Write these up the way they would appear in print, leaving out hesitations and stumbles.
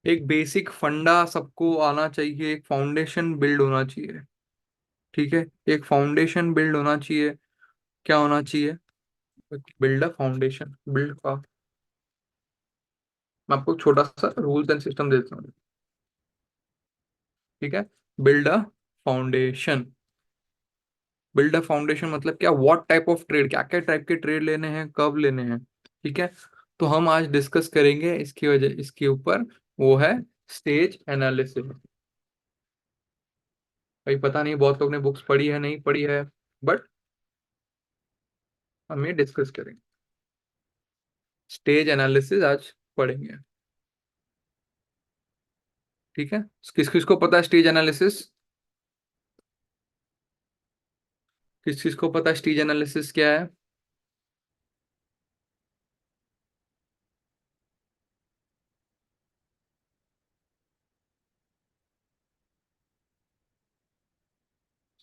एक बेसिक फंडा सबको आना चाहिए, एक फाउंडेशन बिल्ड होना चाहिए। ठीक है, एक फाउंडेशन बिल्ड होना चाहिए। क्या होना चाहिए? बिल्ड अ फाउंडेशन, बिल्ड का मैं आपको छोटा सा रूल्स एंड सिस्टम देता हूँ। ठीक है, build a foundation. Build a foundation मतलब क्या? व्हाट टाइप ऑफ ट्रेड, क्या क्या टाइप के ट्रेड लेने हैं, कब लेने हैं। ठीक है, तो हम आज डिस्कस करेंगे इसकी वजह, इसके ऊपर। वो है स्टेज एनालिसिस। भाई पता नहीं बहुत लोग ने बुक्स पढ़ी है नहीं पढ़ी है, बट हम ये डिस्कस करेंगे। स्टेज एनालिसिस आज पढ़ेंगे। ठीक है, किस किस को पता है स्टेज एनालिसिस? किस किस को पता है स्टेज एनालिसिस क्या है?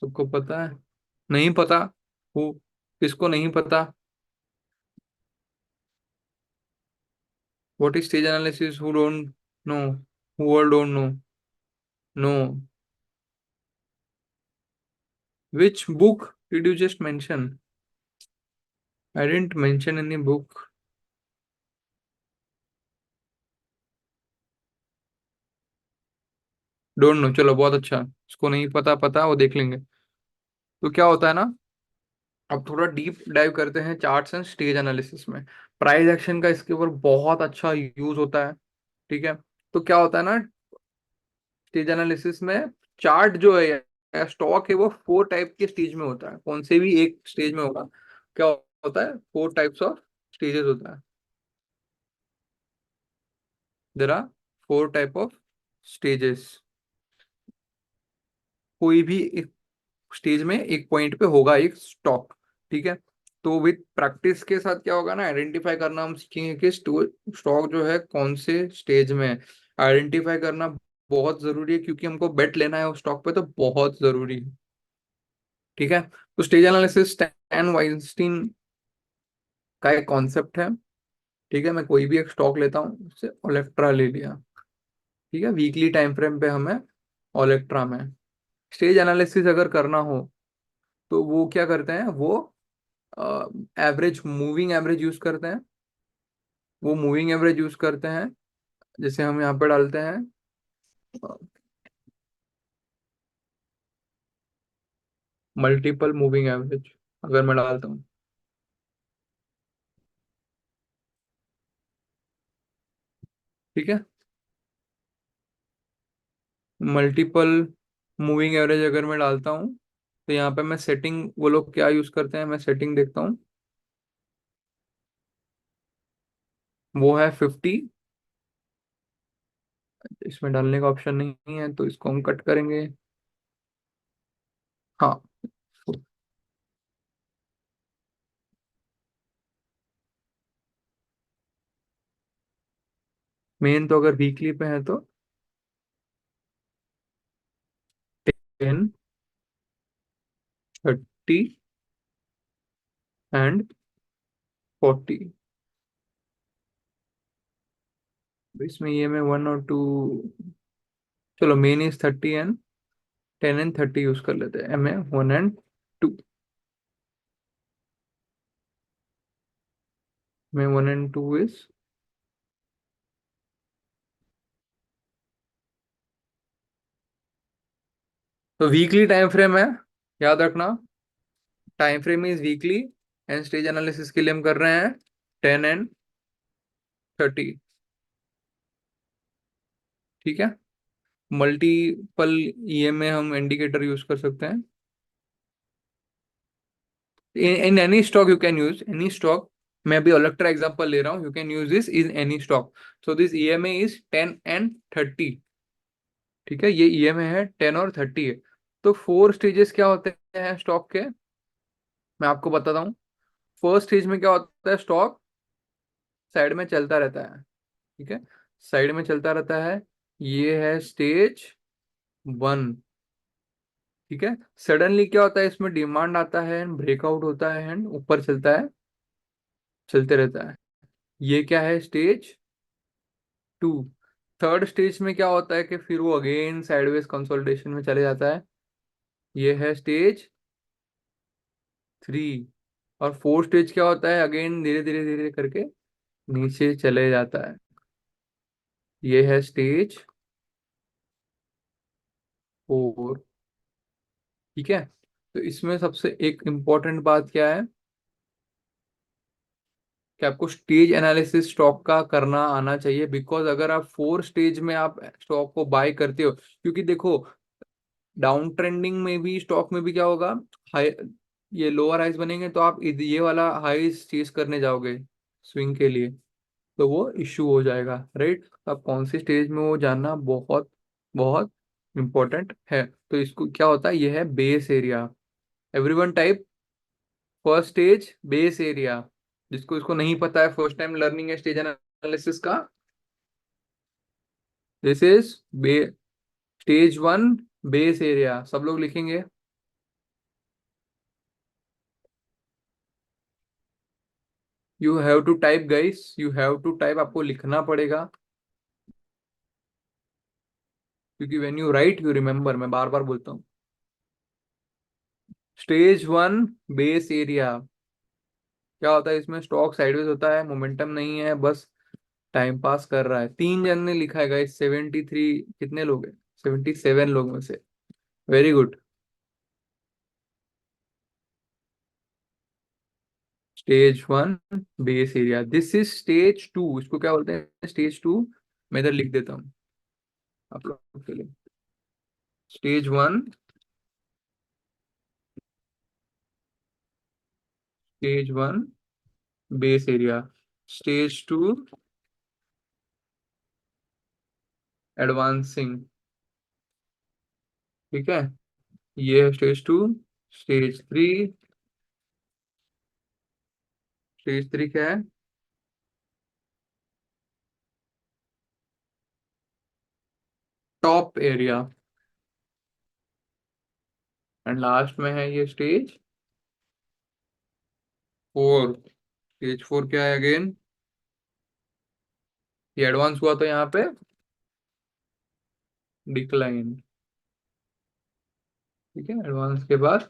सबको पता है? नहीं पता? वो किसको नहीं पता? What is stage analysis? Who don't know? Who all don't know? No? Which book did you just mention? I didn't mention any book. Don't know, चलो बहुत अच्छा। इसको नहीं पता, पता वो देख लेंगे। तो क्या होता है ना, अब थोड़ा डीप डाइव करते हैं चार्ट्स एंड स्टेज एनालिसिस में। प्राइस एक्शन का इसके ऊपर बहुत अच्छा यूज होता है। ठीक है, तो क्या होता है ना, स्टेज एनालिसिस में चार्ट जो है या स्टॉक है वो फोर टाइप के स्टेज में होता है। कौन से भी एक स्टेज में होगा। क्या होता है? फोर टाइप्स ऑफ स्टेजेस होता है। There are four type of stages. कोई भी स्टेज में एक पॉइंट पे होगा एक स्टॉक। ठीक है, तो विद प्रैक्टिस के साथ क्या होगा ना, आइडेंटिफाई करना हम सीखेंगे कि स्टॉक जो है कौन से स्टेज में है। आइडेंटिफाई करना बहुत जरूरी है, क्योंकि हमको बेट लेना है उस स्टॉक पे, तो बहुत जरूरी है। ठीक है, तो स्टेज एनालिसिस स्टैन वाइंस्टीन का एक कॉन्सेप्ट है। ठीक है, मैं कोई भी एक स्टॉक लेता हूँ, उससे ओलेक्ट्रा ले लिया। ठीक है, वीकली टाइम फ्रेम पे हमें ओलेक्ट्रा में स्टेज एनालिसिस अगर करना हो, तो वो क्या करते हैं, वो एवरेज, मूविंग एवरेज यूज करते हैं। वो मूविंग एवरेज यूज करते हैं। जैसे हम यहाँ पे डालते हैं मल्टीपल मूविंग एवरेज। अगर मैं डालता हूँ, ठीक है, मल्टीपल मूविंग एवरेज अगर मैं डालता हूँ, तो यहाँ पे मैं सेटिंग, वो लोग क्या यूज करते हैं, मैं सेटिंग देखता हूँ। वो है 50। इसमें डालने का ऑप्शन नहीं है, तो इसको हम कट करेंगे। हाँ, मेन तो अगर वीकली पे है तो 10, 30 एंड 40। इसमें ये मैं 1 और 2, चलो main is 30 and 10 and 30 use कर लेते हैं। एम ए 1 एंड 2, में 1 एंड 2 इज। तो वीकली टाइम फ्रेम है, याद रखना। Time frame is weekly, and stage analysis के लिए हम कर रहे हैं 10 एंड 30। ठीक है, मल्टीपल ईएम में हम इंडिकेटर यूज कर सकते हैं। In any stock you can use any stock. मैं अभी इलेक्ट्रा एग्जांपल ले रहा हूँ, you can use this in any stock. So this EMA is 10 and 30। ठीक है, ये ईएमए है 10 और 30 है। तो फोर स्टेजेस क्या होते हैं स्टॉक के, मैं आपको बताता हूँ। फर्स्ट स्टेज में क्या होता है, स्टॉक साइड में चलता रहता है। ठीक है, साइड में चलता रहता है। ये है स्टेज 1। ठीक है, सडनली क्या होता है, इसमें डिमांड आता है एंड ब्रेकआउट होता है एंड ऊपर चलता है, चलते रहता है। ये क्या है, स्टेज 2। थर्ड स्टेज में क्या होता है कि फिर वो अगेन साइडवेज कंसोलिडेशन में चले जाता है। ये है स्टेज 3। और फोर्थ स्टेज क्या होता है, अगेन धीरे धीरे धीरे करके नीचे चले जाता है। ये है स्टेज 4। ठीक है। तो इसमें सबसे एक इम्पोर्टेंट बात क्या है कि आपको स्टेज एनालिसिस स्टॉक का करना आना चाहिए, बिकॉज अगर आप 4 स्टेज में आप स्टॉक को बाय करते हो, क्योंकि देखो डाउन ट्रेंडिंग में भी स्टॉक में भी क्या होगा, हाई, ये लोअर हाइज बनेंगे तो आप ये वाला हाइज चेज करने जाओगे स्विंग के लिए, तो वो इश्यू हो जाएगा, राइट। तो आप कौन सी स्टेज में वो जानना बहुत बहुत इंपॉर्टेंट है। तो इसको क्या होता है, ये है base area. Everyone type first stage base area. जिसको इसको नहीं पता है, फर्स्ट टाइम लर्निंग है स्टेज एनालिसिस का, this is bay stage 1 base area, सब लोग लिखेंगे। You have to type guys, you have to type, आपको लिखना पड़ेगा, क्योंकि when you write you remember, मैं बार बार बोलता हूँ। स्टेज 1 बेस एरिया क्या होता है, इसमें स्टॉक साइडवेज होता है, मोमेंटम नहीं है, बस टाइम पास कर रहा है। 3 जन ने लिखा है गाइस, 73, कितने लोग हैं, 77 लोग में से, very good. Stage 1 base area, this is stage 2, इसको क्या बोलते हैं, स्टेज 2। मैं इधर लिख देता हूँ आप लोग के लिए। Stage 1, stage 1 base area, stage 2 advancing. ठीक है, ये है स्टेज 2। स्टेज 3, स्टेज 3 क्या है, टॉप एरिया। एंड लास्ट में है ये स्टेज 4। स्टेज 4 क्या है अगेन, ये एडवांस हुआ तो यहाँ पे डिक्लाइन। ठीक है, एडवांस के बाद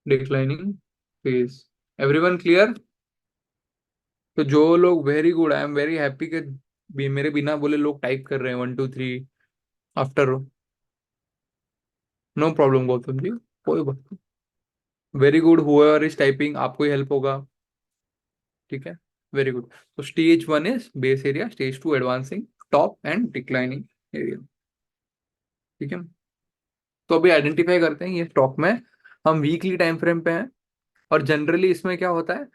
डिक्लाइनिंग फेज। Everyone clear. तो जो लोग, very good, I am very happy कि मेरे बिना बोले लोग टाइप कर रहे हैं 1 2 3 after. No problem Gautam ji, कोई बात। Very good, whoever is typing, आपको ही हेल्प होगा। ठीक है, वेरी गुड। तो stage 1 is base area, stage 2 advancing, top and declining area. ठीक है, तो अभी आइडेंटिफाई करते हैं ये स्टॉक में, हम वीकली टाइम फ्रेम पे हैं। और जनरली इसमें क्या होता है,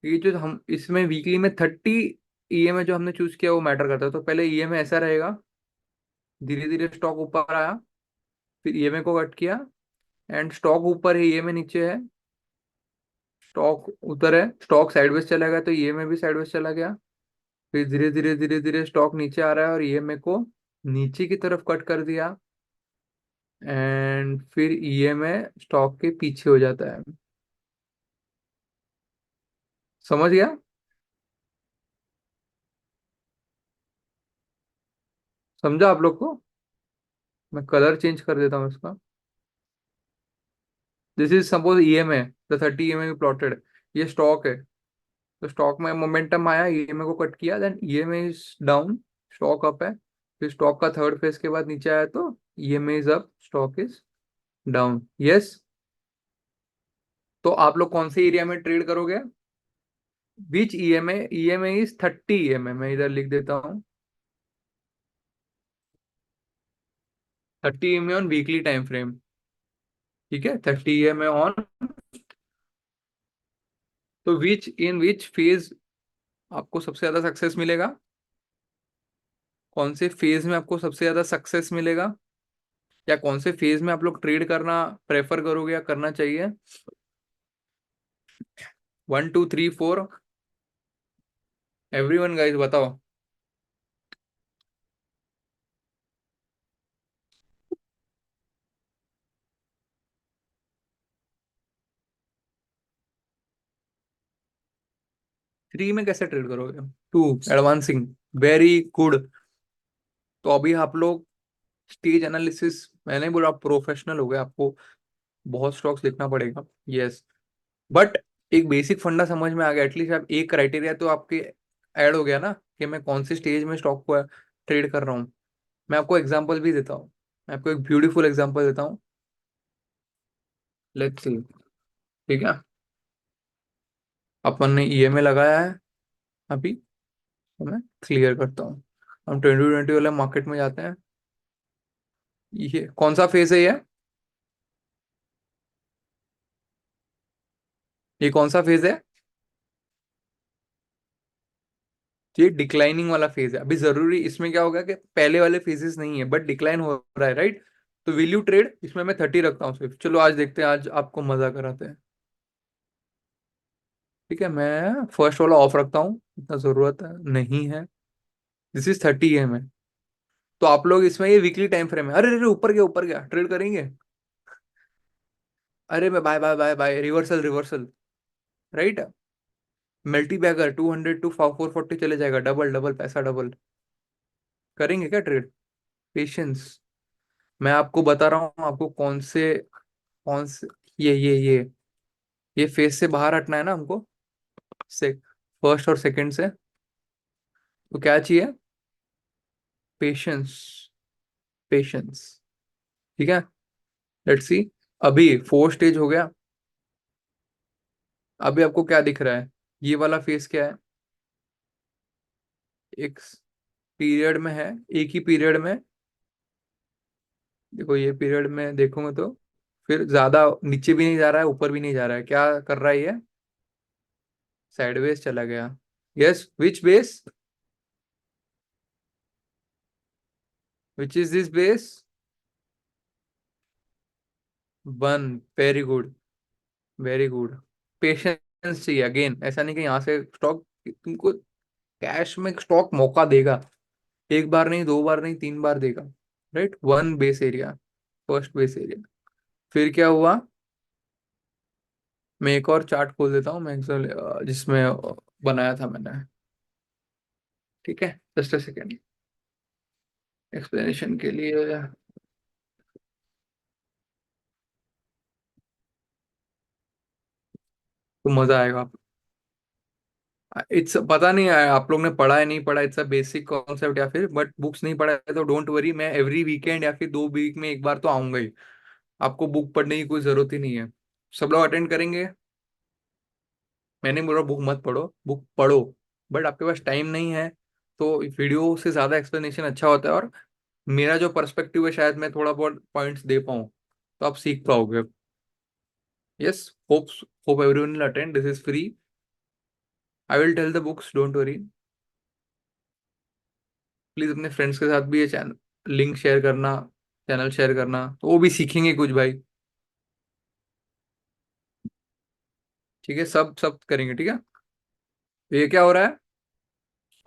ये जो हम इसमें वीकली में 30 ईएमए जो हमने चूज किया वो मैटर करता है। तो पहले ईएमए ऐसा रहेगा, धीरे धीरे स्टॉक ऊपर आया, फिर ईएमए को कट किया, एंड स्टॉक ऊपर है, ईएमए नीचे है, स्टॉक उधर है, स्टॉक साइडवेज चला गया तो ईएमए भी साइडवेज चला गया, फिर धीरे धीरे धीरे धीरे स्टॉक नीचे आ रहा है और ईएमए को नीचे की तरफ कट कर दिया, एंड फिर ईएमए स्टॉक के पीछे हो जाता है। समझ गया। समझा आप लोग को। मैं कलर चेंज कर देता हूँ इसका। This is suppose EMA, the 30 EMA plotted, ये स्टॉक है। तो स्टॉक में मोमेंटम आया, ईएमए को कट किया, then EMA is down, stock up है। फिर स्टॉक का थर्ड फेज के बाद नीचे आया तो EMA is up, stock is down. Yes. तो आप लोग कौन से एरिया में ट्रेड करोगे, विच ईएमए, ईएमए इज 30 ईएमए, मैं इधर लिख देता हूँ, 30 EMA on weekly time frame. ठीक है, 30 ईएमए ऑन, तो विच इन विच फेज आपको सबसे ज्यादा सक्सेस मिलेगा, कौन से फेज में आपको सबसे ज्यादा सक्सेस मिलेगा, या कौन से फेज में आप लोग ट्रेड करना प्रेफर करोगे या करना चाहिए। 1 2 3 4, एवरीवन गाइस बताओ। 3 में कैसे ट्रेड करोगे? 2 एडवांसिंग, वेरी गुड। तो अभी आप लोग स्टेज एनालिसिस, मैंने बोला आप प्रोफेशनल हो गए, आपको बहुत स्टॉक्स देखना पड़ेगा, यस। बट एक बेसिक फंडा समझ में आ गया एटलीस्ट। आप एक क्राइटेरिया तो आपके ऐड हो गया ना कि मैं कौन से स्टेज में स्टॉक को ट्रेड कर रहा हूँ। मैं आपको एग्जांपल भी देता हूँ, मैं आपको एक ब्यूटीफुल एग्जांपल देता हूँ। लेट्स सी, ठीक है। अपन ने ईएमए लगाया है अभी, तो मैं क्लियर करता हूँ। हम 2020 वाले मार्केट में जाते हैं। ये कौन सा फेज है ये कौन सा फेज है? ये डिक्लाइनिंग वाला फेज है। अभी जरूरी इसमें क्या होगा कि पहले वाले फेजेस नहीं है बट डिक्लाइन हो रहा है, राइट? तो विल यू ट्रेड? इसमें मैं 30 रखता हूँ सिर्फ। चलो आज देखते हैं, आज आपको मजा कराते हैं। ठीक है, मैं फर्स्ट वाला ऑफ रखता हूँ, इतना जरूरत है नहीं है। दिस इज 30 है मैं। तो आप लोग इसमें, ये वीकली टाइम फ्रेम है। अरे अरे, ऊपर गया ऊपर गया, ट्रेड करेंगे? अरे मैं buy buy buy buy, reversal reversal, right. Multi bagger 200 to 440 चले जाएगा, डबल डबल पैसा डबल। करेंगे क्या ट्रेड? पेशेंस। मैं आपको बता रहा हूँ आपको कौन से ये फेज से बाहर हटना है ना हमको, से फर्स्ट और सेकंड से। तो क्या चाहिए? Patience, patience. ठीक है, लेट्स सी। अभी 4 स्टेज हो गया। अभी आपको क्या दिख रहा है? ये वाला फेज क्या है? एक पीरियड में है, एक ही पीरियड में। देखो ये पीरियड में देखोगे तो फिर ज्यादा नीचे भी नहीं जा रहा है, ऊपर भी नहीं जा रहा है। क्या कर रहा है ये? साइडवेज चला गया। Yes, which base? Which is this base? 1, very good, very good. Patience चाहिए अगेन। ऐसा नहीं कि यहाँ से स्टॉक तुमको कैश में स्टॉक मौका देगा। एक बार नहीं, 2 बार नहीं, 3 बार देगा, right. 1 base area, first base area. फिर क्या हुआ? मैं एक और चार्ट खोल देता हूँ, मैं एक्सेल जिसमें बनाया था मैंने। ठीक है, जस्ट अ सेकेंड एक्सप्लेनेशन के लिए। तो मजा आएगा आप। इट्स पता नहीं है आप लोग ने पढ़ा है नहीं पढ़ा, इट्स अ बेसिक कॉन्सेप्ट, या फिर बट बुक्स नहीं पढ़ा है तो डोंट वरी, मैं एवरी वीकेंड या फिर 2 वीक में एक बार तो आऊंगा ही। आपको बुक पढ़ने की कोई जरूरत ही नहीं है। सब लोग अटेंड करेंगे। मैंने बोला बुक मत पढ़ो, बुक पढ़ो। बट आपके पास टाइम नहीं है, तो वीडियो से ज्यादा एक्सप्लेनेशन अच्छा होता है। और मेरा जो पर्सपेक्टिव है शायद मैं थोड़ा बहुत पॉइंट्स दे पाऊँ, तो आप सीख पाओगे। Yes, hope everyone will attend, this is free. I will tell the books, don't worry. Please अपने फ्रेंड्स के साथ भी ये चैनल लिंक शेयर करना, चैनल शेयर करना, तो वो भी सीखेंगे कुछ भाई। ठीक है, सब सब करेंगे, ठीक है। तो ये क्या हो रहा है?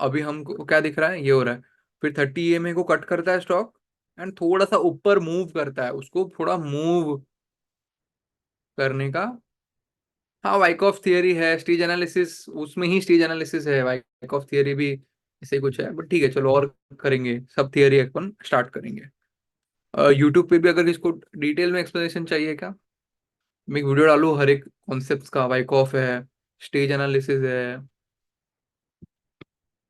अभी हमको क्या दिख रहा है? ये हो रहा है। फिर 30 EMA को कट करता है स्टॉक, एंड थोड़ा सा ऊपर मूव करता है, उसको थोड़ा मूव करने का। हाँ, वाइकॉफ थियरी है, स्टेज एनालिसिस उसमें ही स्टेज एनालिसिस है, वाइकॉफ थियरी भी ऐसे कुछ है। बट ठीक है, चलो और करेंगे, सब थियरी अपन स्टार्ट करेंगे। यूट्यूब पे भी अगर किसको डिटेल में एक्सप्लेनेशन चाहिए क्या, मैं एक वीडियो डालू हर एक कॉन्सेप्ट का। वाइकॉफ है, स्टेज एनालिसिस है,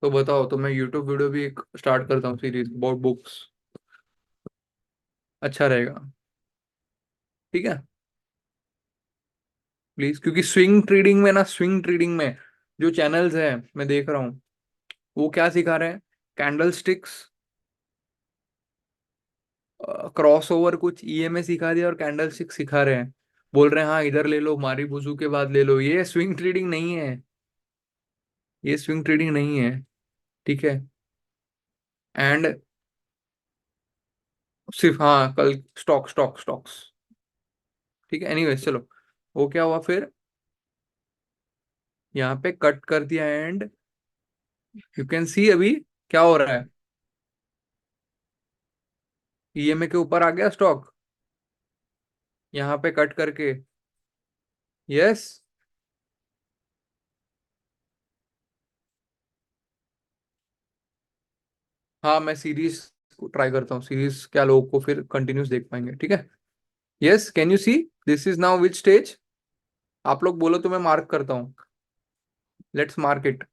तो बताओ। तो मैं यूट्यूब वीडियो भी एक स्टार्ट करता हूँ सीरीज अबाउट बुक्स, अच्छा रहेगा। ठीक है, प्लीज। क्योंकि स्विंग ट्रेडिंग में जो चैनल्स हैं मैं देख रहा हूँ, वो क्या सिखा रहे हैं? कैंडल स्टिक्स, क्रॉस ओवर, कुछ ईएमए सिखा दिया और कैंडल स्टिक सिखा रहे हैं। बोल रहे हैं हाँ इधर ले लो, मारी बुजू के बाद ले लो। ये स्विंग ट्रेडिंग नहीं है, ये स्विंग ट्रेडिंग नहीं है। ठीक है, एंड सिर्फ हाँ कल स्टॉक्स। ठीक है, एनीवेज चलो। वो क्या हुआ फिर? यहाँ पे कट कर दिया, एंड यू कैन सी अभी क्या हो रहा है। ईएमए के ऊपर आ गया स्टॉक, यहाँ पे कट करके। यस, हाँ, मैं सीरीज ट्राई करता हूँ, सीरीज क्या लोगों को फिर कंटिन्यूस देख पाएंगे, ठीक है। Yes, can you see this is now which stage? आप लोग बोलो तो मैं मार्क करता हूँ। Let's mark it.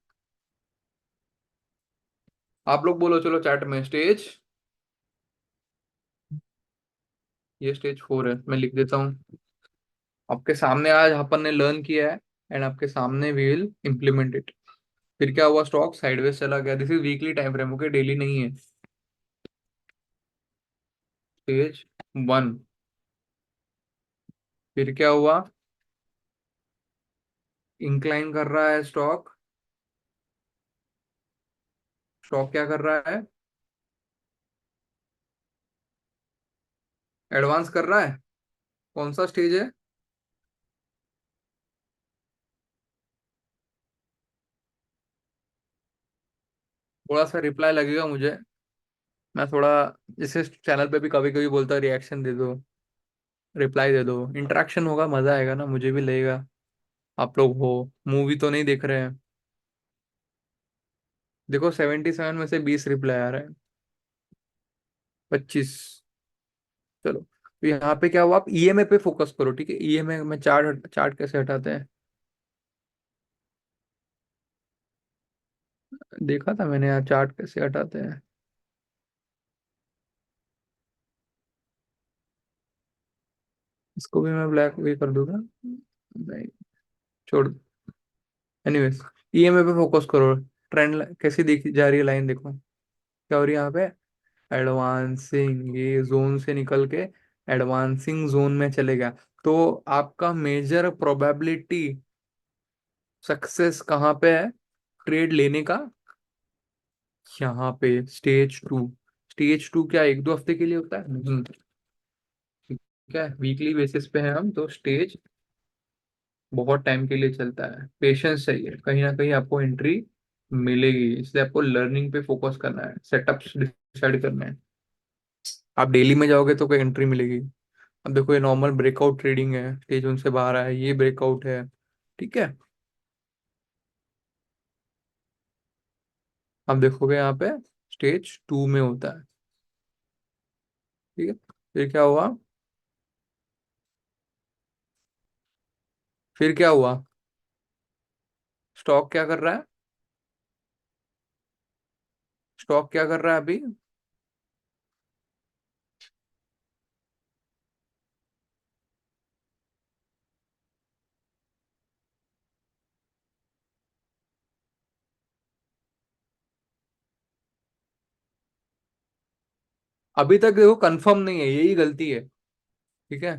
आप लोग बोलो चलो चैट में स्टेज। ये स्टेज 4 है, मैं लिख देता हूँ। आपके सामने आज अपन ने लर्न किया है, एंड आपके सामने वी विल इम्प्लीमेंट इट। फिर क्या हुआ? स्टॉक साइडवेज चला गया। This is weekly time frame, okay, daily नहीं है। स्टेज 1। फिर क्या हुआ? इंक्लाइन कर रहा है स्टॉक। स्टॉक क्या कर रहा है? एडवांस कर रहा है। कौन सा स्टेज है? थोड़ा सा रिप्लाई लगेगा मुझे। मैं थोड़ा जैसे चैनल पे भी कभी कभी बोलता हूँ, रिएक्शन दे दो, रिप्लाई दे दो, इंटरेक्शन होगा, मजा आएगा ना, मुझे भी लगेगा आप लोग हो। मूवी तो नहीं देख रहे हैं। देखो 77 में से 20 रिप्लाई आ रहे हैं। 25। चलो, तो यहाँ पे क्या हुआ? आप ईएमए पे फोकस करो, ठीक है। ईएमए में चार्ट, चार्ट कैसे हटाते हैं? देखा था मैंने यार, चार्ट कैसे हटाते हैं। इसको भी मैं ब्लैक भी कर दूंगा। नहीं, छोड़। एनीवेज, ईएमए पे फोकस करो। ट्रेंड कैसी दिखी जा रही है लाइन, देखो क्या हो रही है यहाँ पे। एडवांसिंग, ये जोन से निकल के एडवांसिंग जोन में चलेगा। तो आपका मेजर प्रोबेबिलिटी सक्सेस कहाँ पे है ट्रेड लेने का? यहाँ पे स्टेज 2। स्टेज 2 क्या 1-2 हफ्ते के लिए होता है? नहीं, ठीक है, वीकली बेसिस पे है हम तो। स्टेज बहुत टाइम के लिए चलता है, पेशेंस चाहिए, कहीं ना कहीं आपको एंट्री मिलेगी, इसलिए आपको लर्निंग पे फोकस करना है, सेटअप्स डिसाइड करना है। आप डेली में जाओगे तो कोई एंट्री मिलेगी। अब देखो, ये नॉर्मल ब्रेकआउट ट्रेडिंग है, स्टेज उनसे बाहर आया, ये ब्रेकआउट है, ठीक है। अब देखोगे यहाँ पे स्टेज 2 में होता है, ठीक है। फिर क्या हुआ? फिर क्या हुआ? स्टॉक क्या कर रहा है? स्टॉक क्या कर रहा है अभी? अभी तक देखो कंफर्म नहीं है, यही गलती है, ठीक है।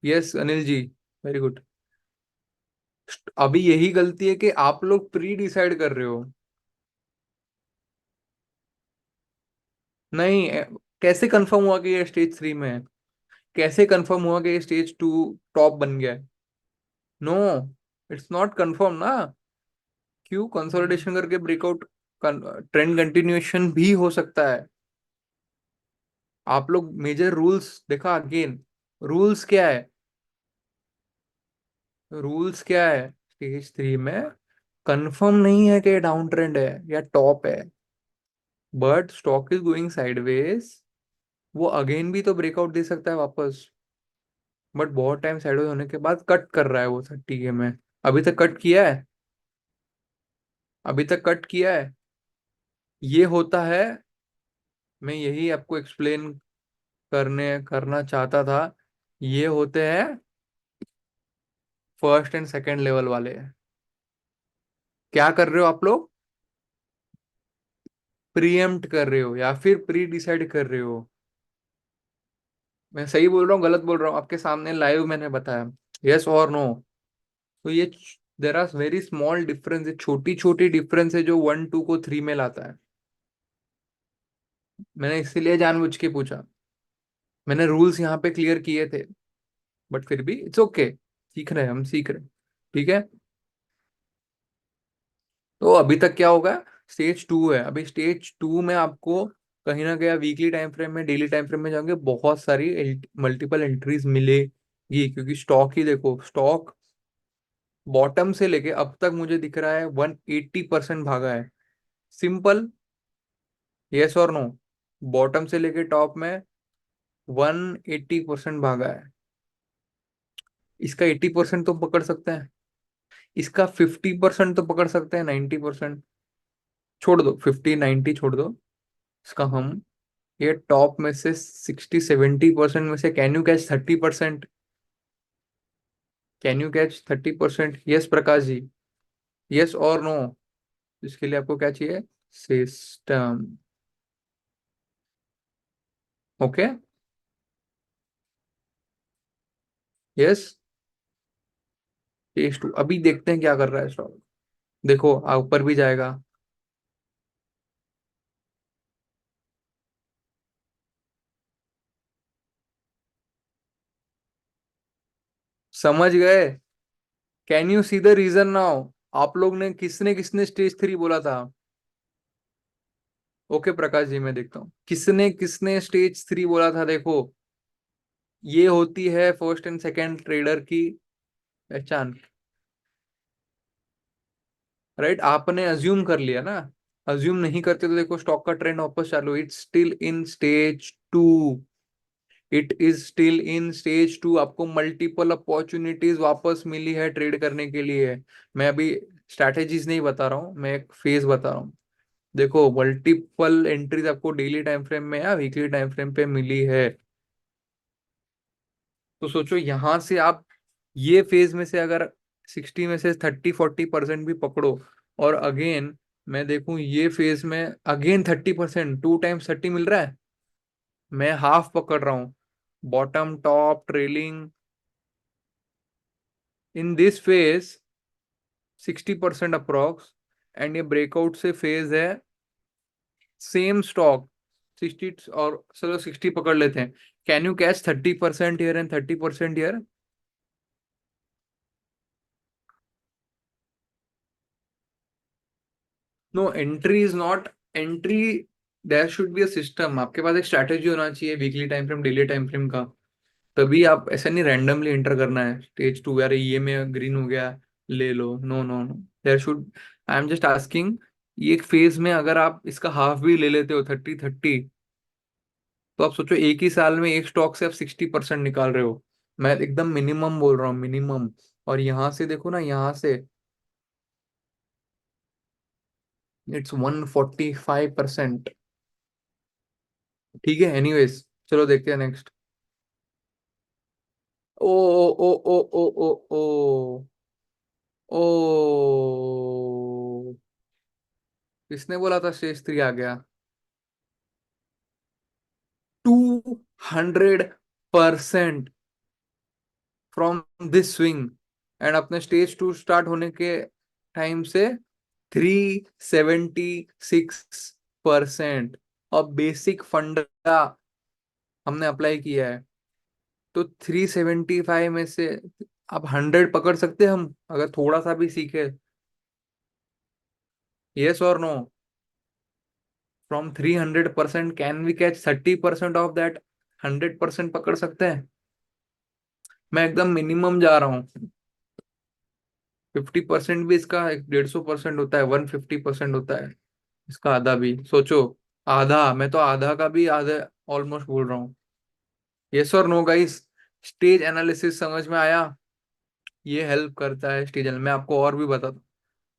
Yes Anil ji, very good. अभी यही गलती है कि आप लोग प्री डिसाइड कर रहे हो। नहीं, कैसे कंफर्म हुआ कि ये स्टेज 3 में है? कैसे कंफर्म हुआ कि ये स्टेज 2 टॉप बन गया है? नो, इट्स नॉट कंफर्म ना। क्यों? कंसोलिडेशन करके ब्रेकआउट, ट्रेंड कंटिन्यूएशन भी हो सकता है। आप लोग मेजर रूल्स देखा अगेन। रूल्स क्या है? रूल्स क्या है? स्टेज 3 में कंफर्म नहीं है कि डाउन ट्रेंड है या टॉप है, but stock is going sideways. वो अगेन भी तो ब्रेकआउट दे सकता है वापस, बट बहुत टाइम साइडवेज होने के बाद कट कर रहा है वो 30 के में। अभी तक कट किया है? अभी तक कट किया है? ये होता है। मैं यही आपको एक्सप्लेन करना चाहता था। ये होते हैं फर्स्ट एंड सेकंड लेवल वाले। क्या कर रहे हो आप लोग? प्रीएम्प्ट कर रहे हो या फिर प्री डिसाइड कर रहे हो। मैं सही बोल रहा हूँ गलत बोल रहा हूँ? आपके सामने लाइव मैंने बताया, यस और नो। तो ये there are very small difference, छोटी छोटी डिफरेंस है जो 1 2 को 3 में लाता है। मैंने इसीलिए जानबूझ के पूछा। मैंने रूल्स यहाँ पे क्लियर किए थे, बट फिर भी इट्स ओके, सीख रहे हैं हम, सीख रहे हैं, ठीक है। तो अभी तक क्या होगा? स्टेज 2 है। अभी स्टेज 2 में आपको कहीं ना कहीं वीकली टाइम फ्रेम में, डेली टाइम फ्रेम में जाओगे, बहुत सारी मल्टीपल एंट्रीज मिलेगी, क्योंकि स्टॉक ही देखो, स्टॉक बॉटम से लेके अब तक मुझे दिख रहा है 180% भागा है। सिंपल, यस और नो? बॉटम से लेके टॉप में 180% भागा है। इसका 80% तो पकड़ सकते हैं, इसका 50% तो पकड़ सकते हैं, 90%। छोड़ दो, 50 90 छोड़ दो। इसका हम, ये टॉप में से 60 70% में से can you catch 30%? Can you catch 30%? Yes Prakash ji, yes और नो? इसके लिए आपको क्या चाहिए? System. Okay. Yes. Test two, अभी देखते हैं क्या कर रहा है स्टॉक। देखो ऊपर भी जाएगा। समझ गए? Can you see the reason now? आप लोग ने किसने किसने स्टेज 3 बोला था? ओके प्रकाश जी, मैं देखता हूँ किसने किसने स्टेज 3 बोला था। देखो, ये होती है फर्स्ट एंड सेकंड ट्रेडर की पहचान। राइट, आपने अज्यूम कर लिया ना। अज्यूम नहीं करते तो देखो स्टॉक का ट्रेंड वापस चालू, it's still in stage 2। It is still in stage 2। आपको मल्टीपल अपॉर्चुनिटीज वापस मिली है ट्रेड करने के लिए। मैं अभी स्ट्रैटेजीज नहीं बता रहा हूँ, मैं एक फेज बता रहा हूँ। देखो मल्टीपल एंट्रीज आपको डेली टाइम फ्रेम में या वीकली टाइम फ्रेम पे मिली है। तो सोचो यहां से आप ये फेज में से अगर 60 में से 30 40% भी पकड़ो, और अगेन मैं देखूं ये फेज में अगेन 30%, 2 टाइम्स 30 मिल रहा है। मैं हाफ पकड़ रहा हूँ, bottom top trailing in this phase 60% approx. And ये ब्रेकआउट से फेज है सेम स्टॉक 60, और चलो 60 पकड़ लेते हैं। Can you catch 30% year and 30% year? No, entry is not entry. There should be a system, आपके पास एक स्ट्रैटेजी होना चाहिए weekly time frame daily time frame का। तभी आप ऐसा नहीं रैंडमली एंटर करना है स्टेज 2 यार ये में ग्रीन हो गया ले लो। No no no, there should, I am just asking, ये एक फेज में अगर आप इसका हाफ भी ले लेते हो 30 30, तो आप सोचो एक ही साल में एक स्टॉक से आप 60% निकाल रहे हो। मैं एकदम मिनिमम बोल रहा हूँ, मिनिमम। और यहाँ से देखो ना, यहाँ से इट्स 145%। ठीक है, एनीवेज चलो देखते हैं नेक्स्ट। ओ ओ ओ ओ ओ ओ ओ, किसने बोला था स्टेज 3 आ गया? 200% फ्रॉम दिस स्विंग। एंड अपने स्टेज 2 स्टार्ट होने के टाइम से 376%। और बेसिक फंडा हमने अप्लाई किया है, तो 375 में से आप 100 पकड़ सकते हैं हम अगर थोड़ा सा भी सीखे। यस और no? From 300% can we catch 30% of that? 100% पकड़ सकते हैं? मैं एकदम मिनिमम जा रहा हूँ। 50% भी इसका 150% होता है, 150% होता है इसका आधा भी सोचो। आधा, मैं तो आधा का भी आधा ऑलमोस्ट बोल रहा हूँ। यस और नो गाइस? स्टेज एनालिसिस समझ में आया? ये हेल्प करता है स्टेज मैं आपको और भी बताता हूँ।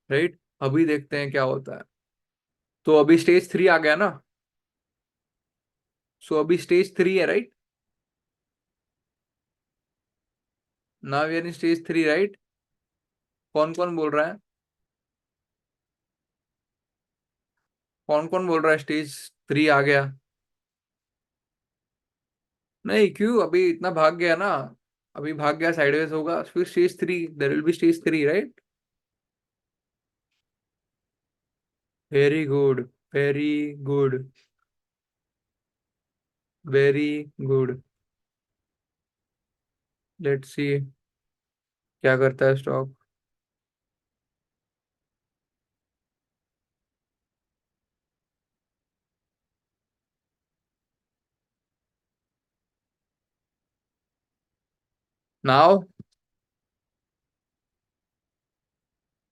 राइट, अभी देखते हैं क्या होता है। तो अभी स्टेज 3 आ गया ना? सो अभी स्टेज 3 है, right? Now we are in stage 3, right? कौन कौन बोल रहा है? कौन कौन बोल रहा है स्टेज 3 आ गया? नहीं, क्यों अभी इतना भाग गया ना? अभी भाग गया, साइडवेज होगा फिर stage 3, there will be stage 3, right? Very good, very good, very good. Let's see क्या करता है स्टॉक। नाउ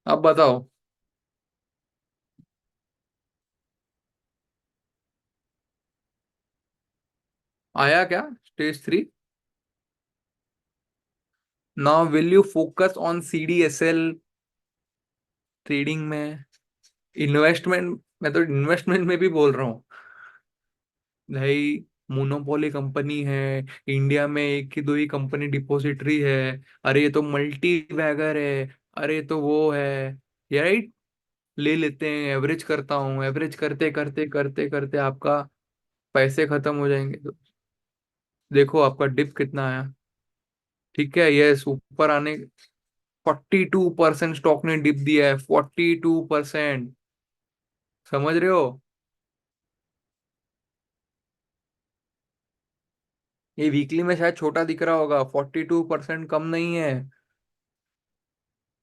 अब बताओ। आया क्या stage 3? Now will you focus on CDSL trading में, इन्वेस्टमेंट? मैं तो इन्वेस्टमेंट में भी बोल रहा हूँ भाई। मोनोपोली कंपनी है, इंडिया में एक ही दो ही कंपनी डिपॉजिटरी है। अरे ये तो मल्टी बैगर है। अरे तो वो है, ये राइट। ले लेते हैं, एवरेज करता हूँ, एवरेज करते करते करते करते आपका पैसे खत्म हो जाएंगे। तो देखो आपका डिप कितना आया। ठीक है, ये ऊपर आने 42% स्टॉक ने डिप दिया है, 42%। समझ रहे हो? ये वीकली में शायद छोटा दिख रहा होगा, 42% कम नहीं है।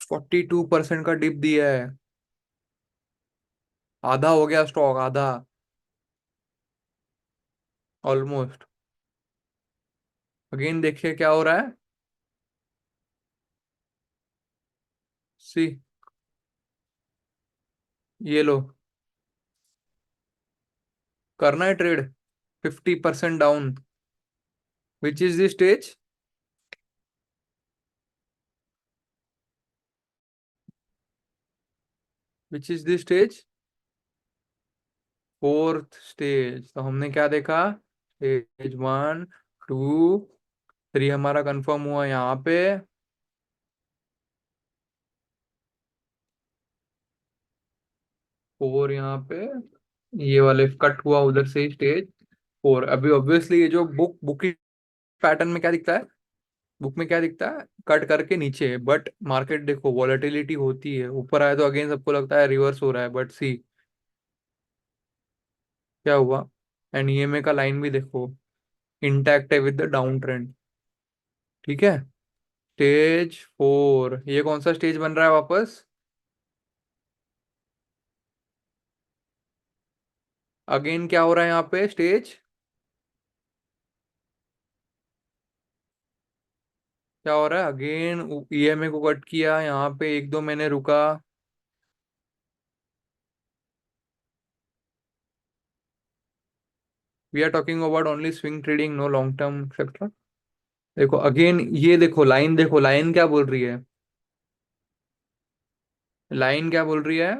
42% का डिप दिया है। आधा हो गया स्टॉक, आधा ऑलमोस्ट। अगेन देखिए क्या हो रहा है। सी, ये लो, करना है trade. 50% down. Which is the stage? Which is the stage? Fourth stage. तो हमने क्या देखा? स्टेज 1, 2, 3 हमारा कंफर्म हुआ यहाँ पे। 4 यहाँ पे, ये वाले कट हुआ उधर से ही स्टेज 4। अभी ऑब्वियसली ये जो बुक पैटर्न में क्या दिखता है, बुक में क्या दिखता है, कट करके नीचे। बट मार्केट देखो, वॉलेटिलिटी होती है, ऊपर आए तो अगेन सबको लगता है रिवर्स हो रहा है, बट सी क्या हुआ। एंड EMA का लाइन भी देखो, इंटैक्ट है विद द डाउन ट्रेंड। ठीक है। स्टेज 4, ये कौन सा स्टेज बन रहा है वापस? अगेन क्या हो रहा है यहाँ पे? स्टेज क्या हो रहा है? अगेन EMA को कट किया, यहाँ पे 1-2 महीने रुका। We are talking about only swing trading, no long term etcetera. देखो अगेन, ये देखो लाइन, देखो लाइन क्या बोल रही है। लाइन क्या बोल रही है?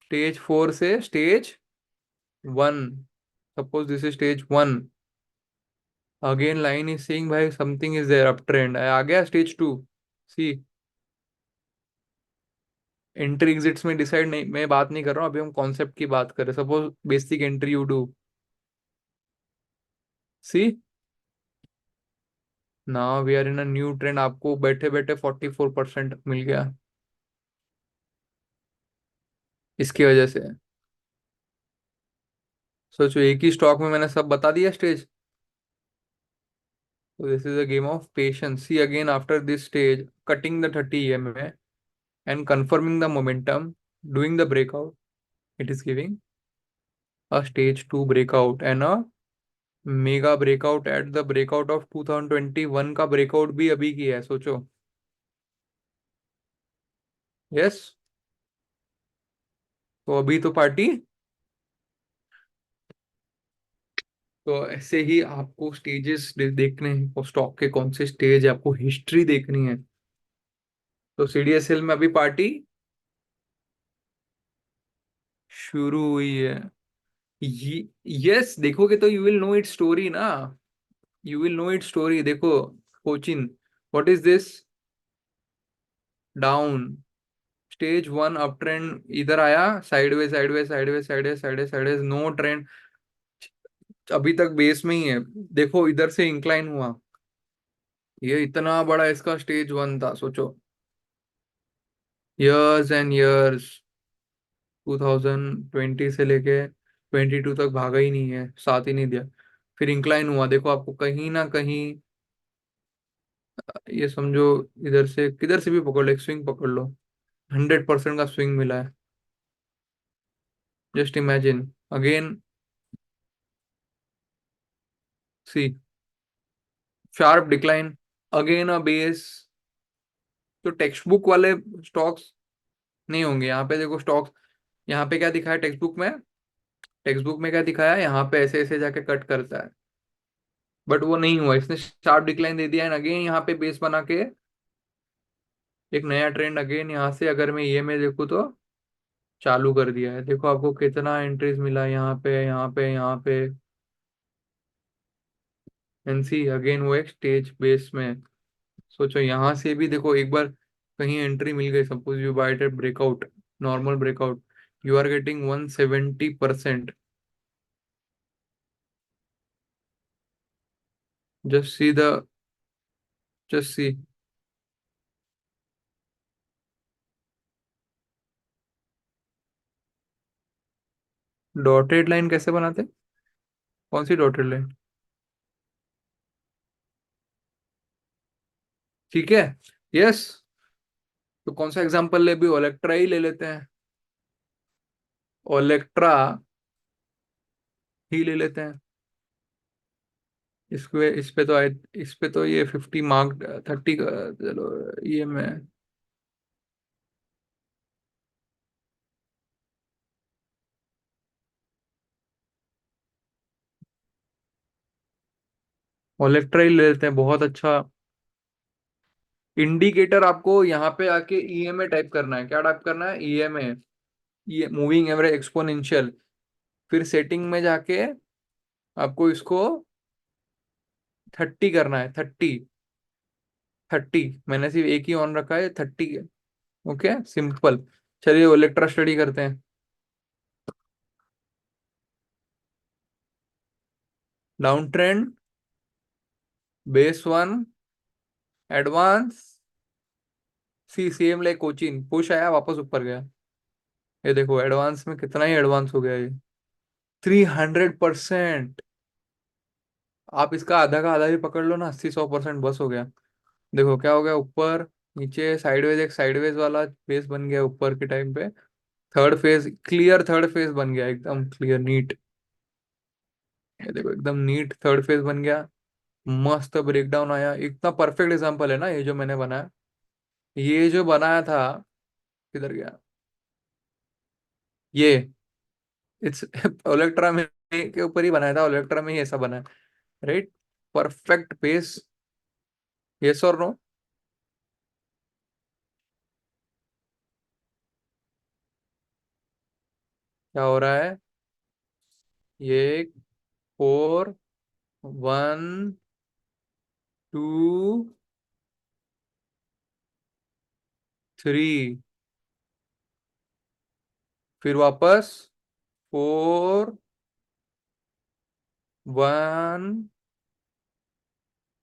स्टेज 4 से stage 1, suppose this is stage 1। Again line is saying भाई something is there, up trend आ गया। Stage 2, see. एंट्री एग्जिट्स में डिसाइड नहीं, मैं बात नहीं कर रहा हूँ, अभी हम कॉन्सेप्ट की बात कर रहे हैं। Suppose basic entry you do, see. Now we are in a new trend, आपको बैठे बैठे 44% मिल गया इसकी वजह से। सोचो एक ही स्टॉक में मैंने सब बता दिया stage. So this is a game of patience. See again after this stage, cutting the 30 EMA and confirming the momentum, doing the breakout. It is giving a stage 2 breakout and a mega breakout at the breakout of 2021 का breakout भी अभी किया है, सोचो। Yes. तो अभी तो party. तो ऐसे ही आपको स्टेजेस देखने हैं, और स्टॉक के कौन से स्टेज है आपको हिस्ट्री देखनी है। तो CDSL में अभी पार्टी शुरू हुई है। यस, देखोगे तो you will know it story ना। You will know it story. देखो Cochin, what is this? Down. Stage 1 up trend इधर आया, sideways sideways sideways sideways sideways sideways, no trend. अभी तक बेस में ही है। देखो इधर से इंक्लाइन हुआ, ये इतना बड़ा इसका स्टेज 1 था, सोचो। इयर्स एंड इयर्स, 2020 से लेके 22 तक भागा ही नहीं है, साथ ही नहीं दिया। फिर इंक्लाइन हुआ, देखो आपको कहीं ना कहीं, ये समझो, इधर से किधर से भी पकड़ लो, एक स्विंग पकड़ लो, 100% का स्विंग मिला है। Just imagine. Again see, sharp decline, again a base. तो टेक्स्ट बुक वाले स्टॉक्स नहीं होंगे यहाँ पे। देखो स्टॉक्स यहाँ पे क्या दिखा है टेक्स्ट बुक में, टेक्स्ट बुक में क्या दिखाया, यहाँ पे ऐसे ऐसे जाके कट करता है, बट वो नहीं हुआ, इसने शार्प डिक्लाइन दे दिया, एंड अगेन यहाँ पे बेस बना के एक नया ट्रेंड अगेन यहाँ से अगर मैं ये में देखूँ तो चालू कर दिया है। देखो आपको कितना एंट्रीज मिला यहाँ पे, यहाँ पे, यहाँ पे, एंड सी अगेन वो एक स्टेज बेस में। सोचो यहाँ से भी देखो एक बार कहीं एंट्री मिल गई, suppose you buy it breakout, normal breakout, you are getting 170%। Just see the, just see. Dotted line कैसे बनाते? कौन सी डॉटेड लाइन? ठीक है। यस। तो कौन सा एग्जांपल ले, भी ओलेक्ट्रा ही ले लेते हैं, ओलेक्ट्रा ही ले लेते हैं। इस पे तो इस पे तो ये 50 मार्क, 30 का, चलो ये मैं, ओलेक्ट्रा ही ले लेते हैं, बहुत अच्छा। इंडिकेटर आपको यहाँ पे आके ईएमए टाइप करना है, क्या टाइप करना है, ईएमए, ये मूविंग एवरेज एक्सपोनेंशियल। फिर सेटिंग में जाके आपको इसको 30 करना है, 30, 30, मैंने सिर्फ एक ही ऑन रखा है, 30। Okay, simple. चलिए ओलेक्ट्रा स्टडी करते हैं। Down trend, base one, advance, see same like Cochin, push आया वापस ऊपर गया। ये देखो एडवांस में कितना ही एडवांस हो गया ये, 300%। आप इसका आधा का आधा भी पकड़ लो ना, 80-100% बस हो गया। देखो क्या हो गया, ऊपर नीचे साइडवेज, एक साइडवेज वाला फेस बन गया ऊपर के टाइम पे, third phase clear, third phase बन गया एकदम क्लियर नीट। ये देखो एकदम नीट थर्ड फेज बन गया, मस्त ब्रेकडाउन आया, इतना परफेक्ट एग्जांपल है ना ये जो मैंने बनाया। ये जो बनाया था, किधर गया ये, इट्स ओलेक्ट्रा में के ऊपर ही बनाया था, ओलेक्ट्रा में ही ऐसा बना है, राइट? Perfect pace. यस और नो? क्या हो रहा है, ये 4, 1, 2, 3, फिर वापस 4, 1,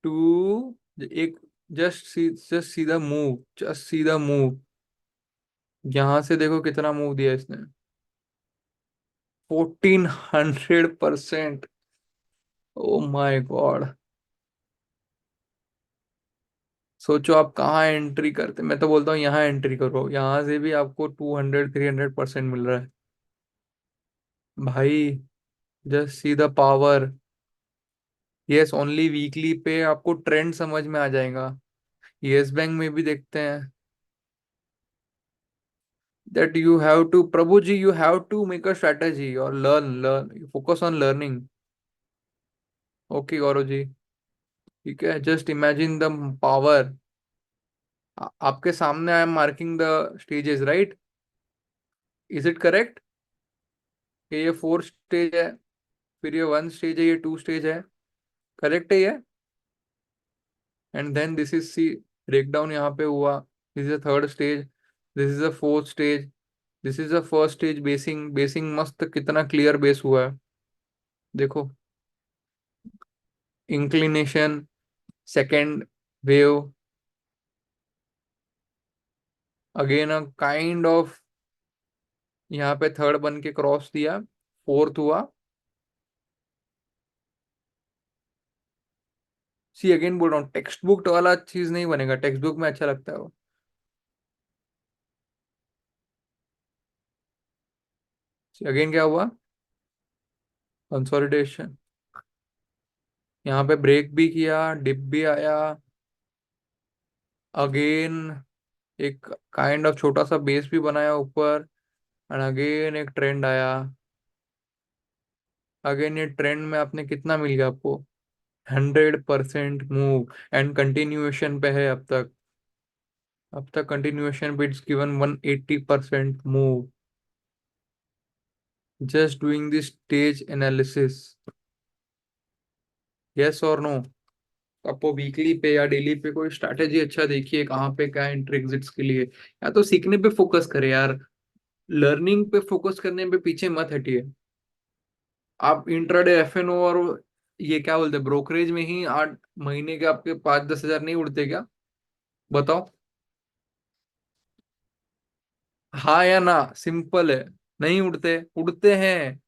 2, एक, just see the move, just see the move. यहां से देखो कितना मूव दिया इसने, 1400%। Oh my God. सोचो आप कहाँ एंट्री करते, मैं तो बोलता हूँ यहाँ एंट्री करो, यहाँ से भी आपको 200-300% मिल रहा है भाई। Just see the power. Yes, only weekly पे आपको ट्रेंड समझ में आ जाएगा। यस बैंक में भी देखते हैं, that you have to, Prabhu ji, you have to make a strategy or learn, you focus on learning। Okay Gaurav ji, ठीक है, जस्ट इमेजिन द पावर। आपके सामने I am marking the stages, right? Is it correct? ये 4 stage है, फिर ये 1 stage है, ये 2 स्टेज है, करेक्ट है ये? And then this is see, breakdown यहाँ पे हुआ, this is the third stage, this is the fourth stage, this is the first stage, basing, basing मस्त कितना क्लियर बेस हुआ है, देखो, inclination, second wave, again a kind of, यहाँ पे थर्ड बन के क्रॉस दिया, फोर्थ हुआ। सी अगेन बोल रहा हूँ, टेक्स्ट बुक वाला चीज नहीं बनेगा, टेक्स्ट बुक में अच्छा लगता है वो। अगेन क्या हुआ, कंसोलिडेशन, यहाँ पे ब्रेक भी किया, डिप भी आया, अगेन एक काइंड ऑफ छोटा सा बेस भी बनाया ऊपर, एंड अगेन एक ट्रेंड आया। अगेन ये ट्रेंड में आपने कितना मिल गया आपको? 100% मूव, एंड कंटिन्यूएशन पे है अब तक। अब तक कंटिन्यूएशन पे it's given 180% move, just doing this stage analysis. Yes और नो? आपको वीकली पे या डेली पे कोई स्ट्रैटेजी अच्छा देखिए, कहाँ पे क्या एंट्री एग्जिट्स के लिए। या तो सीखने पे फोकस करे यार, लर्निंग पे फोकस करने पे पीछे मत हटिए। आप इंट्राडे एफएनओ और ये क्या बोलते हैं ब्रोकरेज में ही 8 महीने के आपके 5-10 हजार नहीं उड़ते क्या? बताओ। हाँ या ना, सिंपल है। नहीं उड़ते? उड़ते हैं।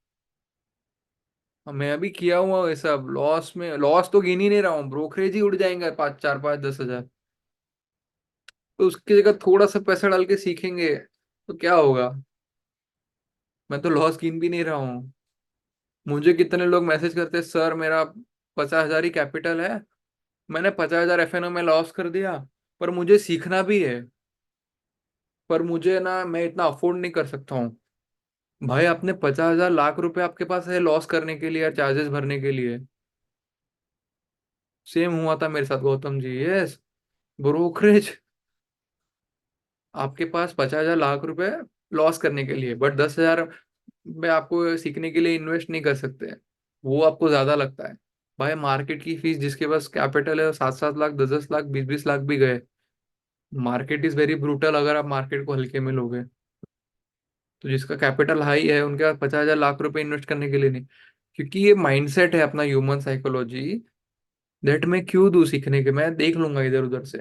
मैं अभी किया हुआ ये सब, लॉस में लॉस तो गिन ही नहीं रहा हूँ, ब्रोकरेज ही उड़ जाएंगे 5, 4, 5, 10 हजार। तो उसकी जगह थोड़ा सा पैसा डाल के सीखेंगे तो क्या होगा? मैं तो लॉस गिन भी नहीं रहा हूँ। मुझे कितने लोग मैसेज करते हैं, सर मेरा 50 हजार ही कैपिटल है, मैंने 50 हजार एफएनओ में लॉस कर दिया, पर मुझे सीखना भी है, पर मुझे ना, मैं इतना अफोर्ड नहीं कर सकता हूँ। भाई आपने 50 हजार लाख रुपए आपके पास है लॉस करने के लिए या चार्जेस भरने के लिए। सेम हुआ था मेरे साथ गौतम जी, यस। ब्रोकरेज, आपके पास 50 हजार लाख रुपए लॉस करने के लिए, बट 10 हजार में आपको सीखने के लिए इन्वेस्ट नहीं कर सकते। वो आपको ज्यादा लगता है। भाई मार्केट की फीस, जिसके पास कैपिटल है 7-7 लाख, 10-10 लाख, 20-20 लाख भी गए। मार्केट इज वेरी ब्रूटल अगर आप मार्केट को हल्के में लोगे। तो जिसका कैपिटल हाई है उनके पास 50 हजार लाख रुपए इन्वेस्ट करने के लिए नहीं। क्योंकि ये माइंडसेट है अपना, ह्यूमन साइकोलॉजी, दैट मैं क्यों दूं सीखने के, मैं देख लूंगा इधर उधर से।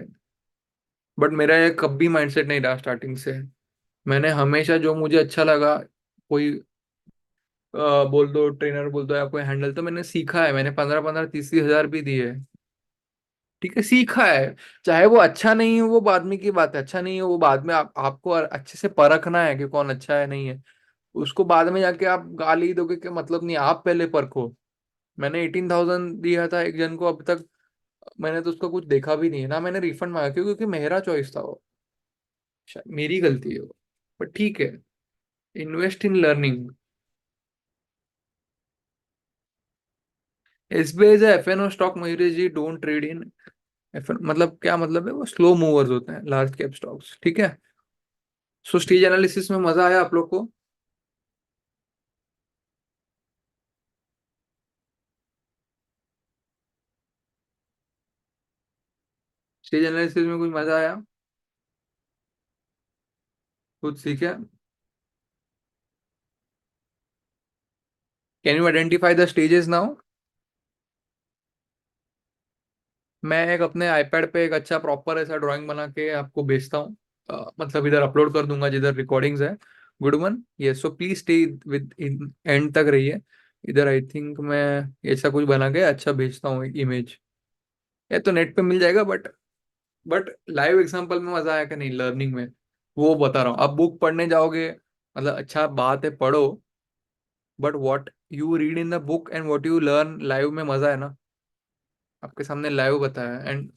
बट मेरा ये कभी माइंडसेट नहीं रहा स्टार्टिंग से। मैंने हमेशा जो मुझे अच्छा लगा, कोई बोल दो ट्रेनर बोल दो या कोई हैंडल, तो मैंने सीखा है। मैंने 15-15, 30-30 हजार भी दिए। ठीक है, सीखा है। चाहे वो अच्छा नहीं हो वो बाद में की बात है, अच्छा नहीं हो वो बाद में आपको अच्छे से परखना है कि कौन अच्छा है नहीं है। उसको बाद में जाके आप गाली दोगे कि मतलब नहीं, आप पहले परखो। मैंने 18,000 दिया था एक जन को, अब तक मैंने तो उसका कुछ देखा भी नहीं है ना, मैंने रिफंड मांगा क्योंकि मेरा चॉइस था वो। मेरी गलती है वो। बट ठीक है, invest in learning. SBI is FNO stock, Mayuri ji don't trade in FN. मतलब क्या मतलब है? वो स्लो मूवर्स होते हैं, लार्ज कैप स्टॉक्स, ठीक है। सो स्टेज एनालिसिस में मजा आया आप लोग को? स्टेज एनालिसिस में कुछ मजा आया? कुछ सीखे? Can you identify the stages now? मैं एक अपने आईपैड पे एक अच्छा प्रॉपर ऐसा ड्राइंग बना के आपको भेजता हूँ। मतलब इधर अपलोड कर दूंगा जिधर रिकॉर्डिंग्स है। गुड वन, ये so please stay with and तक रहिए। इधर आई थिंक मैं ऐसा कुछ बना के अच्छा भेजता हूँ, एक इमेज। ये तो नेट पे मिल जाएगा, बट लाइव एग्जांपल में मजा आया कि नहीं लर्निंग में, वो बता रहा हूँ। आप बुक पढ़ने जाओगे, मतलब अच्छा बात है पढ़ो, but what you read in the book and what you learn live में मजा है ना। आपके सामने लाइव बताया एंड।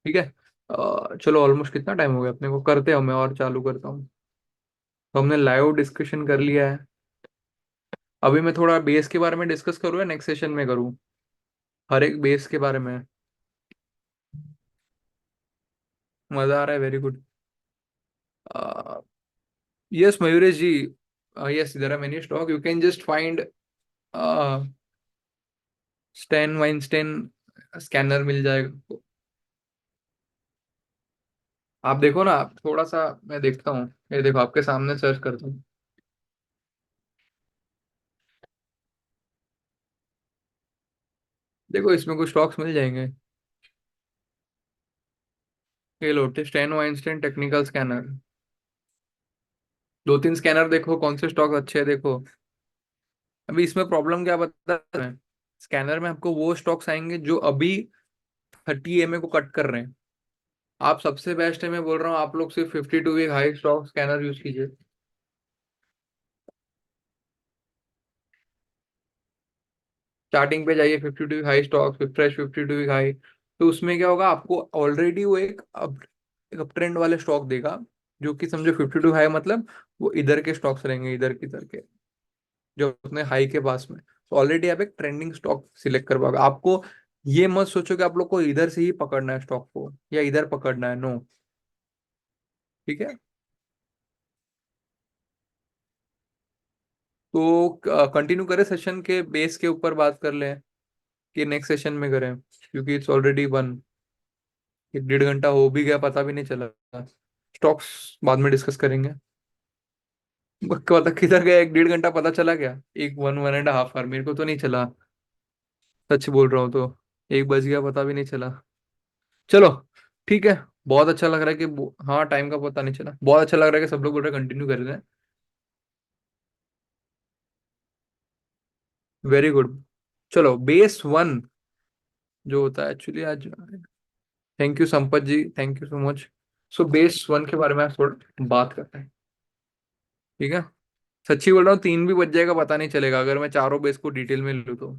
ठीक है। चलो ऑलमोस्ट कितना टाइम हो गया अपने को, करते हो मैं और चालू करता हूँ। तो हमने लाइव डिस्कशन कर लिया है। अभी मैं थोड़ा बेस के बारे में डिस्कस करूँ या नेक्स्ट सेशन में करूँ? हर एक बेस के बारे में। मजा आ रहा है, very good. Yes Mayuresh ji, yes there are many stock, you can just find Stan Weinstein scanner मिल जाएगा। आप देखो ना, थोड़ा सा मैं देखता हूँ, ये देखो आपके सामने सर्च करता हूँ। देखो इसमें कुछ स्टॉक्स मिल जाएंगे। ये लो, Stan Weinstein technical scanner. 2-3 scanner देखो कौन से स्टॉक अच्छे हैं देखो। अभी इसमें प्रॉब्लम क्या बता है, स्कैनर में आपको वो स्टॉक्स आएंगे जो अभी 30 EMA को कट कर रहे हैं। आप सबसे बेस्ट है, मैं बोल रहा हूँ आप लोग सिर्फ 52 week high stock scanner use कीजिए। स्टार्टिंग पे जाइए 52 हाई स्टॉक, फ्रेश 52 हाई, तो उसमें क्या होगा, आपको ऑलरेडी वो एक अप ट्रेंड वाले स्टॉक देगा, जो कि समझो 52 हाई मतलब वो इधर के स्टॉक्स रहेंगे, इधर की तरह के, जो अपने हाई के पास में। तो ऑलरेडी आप एक ट्रेंडिंग स्टॉक सिलेक्ट कर पाओगे। आपको ये मत सोचो कि आप लोग को इधर से ही पकड़ना है स्टॉक को या इधर पकड़ना है, नो। ठीक है, तो कंटिन्यू करें सेशन के बेस के ऊपर बात कर लें कि नेक्स्ट सेशन में करें, क्योंकि इट्स ऑलरेडी वन, 1 1.5 घंटा हो भी गया, पता भी नहीं चला। स्टॉक्स बाद में डिस्कस करेंगे। पता किधर गया, 1 1.5 घंटा पता चला क्या? एक 1 1.5 आवर, मेरे को तो नहीं चला, सच बोल रहा हूँ तो। 1 बज गया, पता भी नहीं चला। चलो ठीक है। बहुत अच्छा लग रहा है कि हाँ, टाइम का पता नहीं चला। बहुत अच्छा लग रहा है कि सब लोग बोल रहे कंटिन्यू कर रहे हैं। Very good. चलो बेस वन जो होता है एक्चुअली आज, thank you Sampat ji, thank you so much. So base one के बारे में आज थोड़ा बात करते हैं, ठीक है। सच्ची बोल रहा हूँ, 3 भी बज जाएगा पता नहीं चलेगा अगर मैं चारों बेस को डिटेल में लूँ तो।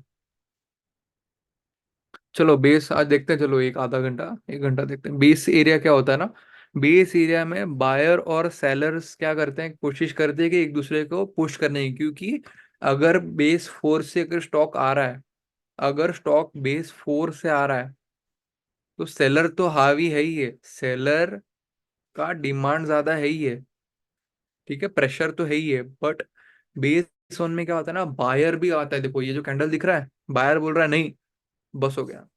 चलो बेस आज देखते हैं, चलो एक आधा घंटा 1 घंटा देखते हैं बेस एरिया क्या होता है ना। बेस एरिया में बायर और सेलर्स क्या करते हैं, कोशिश करते हैं कि एक दूसरे को पुश करने की, क्योंकि अगर बेस 4 से अगर स्टॉक आ रहा है, अगर स्टॉक बेस 4 से आ रहा है, तो सेलर तो हावी है ही है, सेलर का डिमांड ज्यादा है ही है, ठीक है, प्रेशर तो है ही है। बट बेस वन में क्या होता है ना, बायर भी आता है। देखो ये जो कैंडल दिख रहा है, बायर बोल रहा है नहीं, बस हो गया।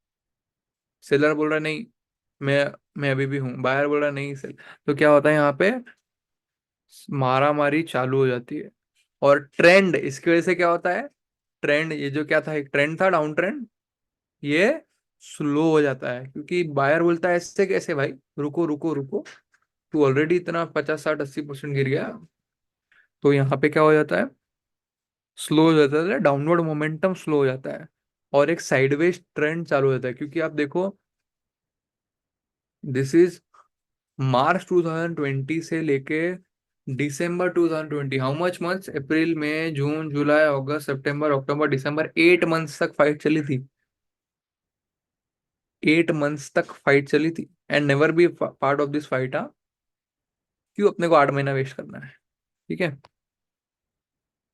सेलर बोल रहा है नहीं, मैं अभी भी हूँ। बायर बोल रहा है नहीं, सेल। तो क्या होता है यहाँ पे, मारा मारी चालू हो जाती है। और ट्रेंड इसकी वजह से क्या होता है, ट्रेंड ये जो क्या था, एक ट्रेंड था डाउन ट्रेंड, ये स्लो हो जाता है, क्योंकि बायर बोलता है ऐसे कैसे भाई, रुको रुको रुको, तू ऑलरेडी इतना 50 60 80% गिर गया। तो यहाँ पे क्या हो जाता है, स्लो हो जाता है, डाउनवर्ड मोमेंटम स्लो हो जाता है, और एक साइडवेज ट्रेंड चालू हो जाता है। क्योंकि आप देखो, दिस इज मार्च 2020 से लेके दिसंबर 2020, हाउ मच मंथ्स, अप्रैल मई जून जुलाई अगस्त सितंबर अक्टूबर दिसंबर, 8 मंथ्स तक फाइट चली थी। 8 मंथ्स तक फाइट चली थी, and never be part of this fight. हाँ, क्यों अपने को 8 महीना वेस्ट करना है, ठीक है।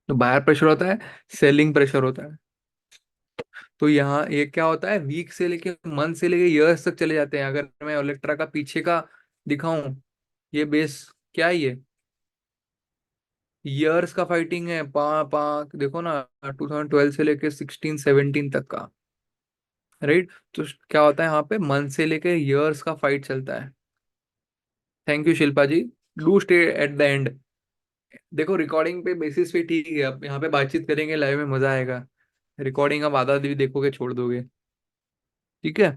तो बायर प्रेशर होता है, सेलिंग प्रेशर होता है। तो यहाँ ये क्या होता है, वीक से लेके मंथ से लेके ईयर्स तक चले जाते हैं। अगर मैं इलेक्ट्रा का पीछे का दिखाऊं, ये बेस क्या है, ये ईयर्स का फाइटिंग है। पा पा देखो ना, 2012 से लेके 16 17 तक का, राइट। तो क्या होता है यहाँ पे, मंथ से लेके ईयर्स का फाइट चलता है। Thank you Shilpa ji, do stay at the end. देखो रिकॉर्डिंग पे बेसिस पे ठीक है, अब यहाँ पे बातचीत करेंगे लाइव में मजा आएगा। रिकॉर्डिंग आप आधा भी देखोगे छोड़ दोगे, ठीक है।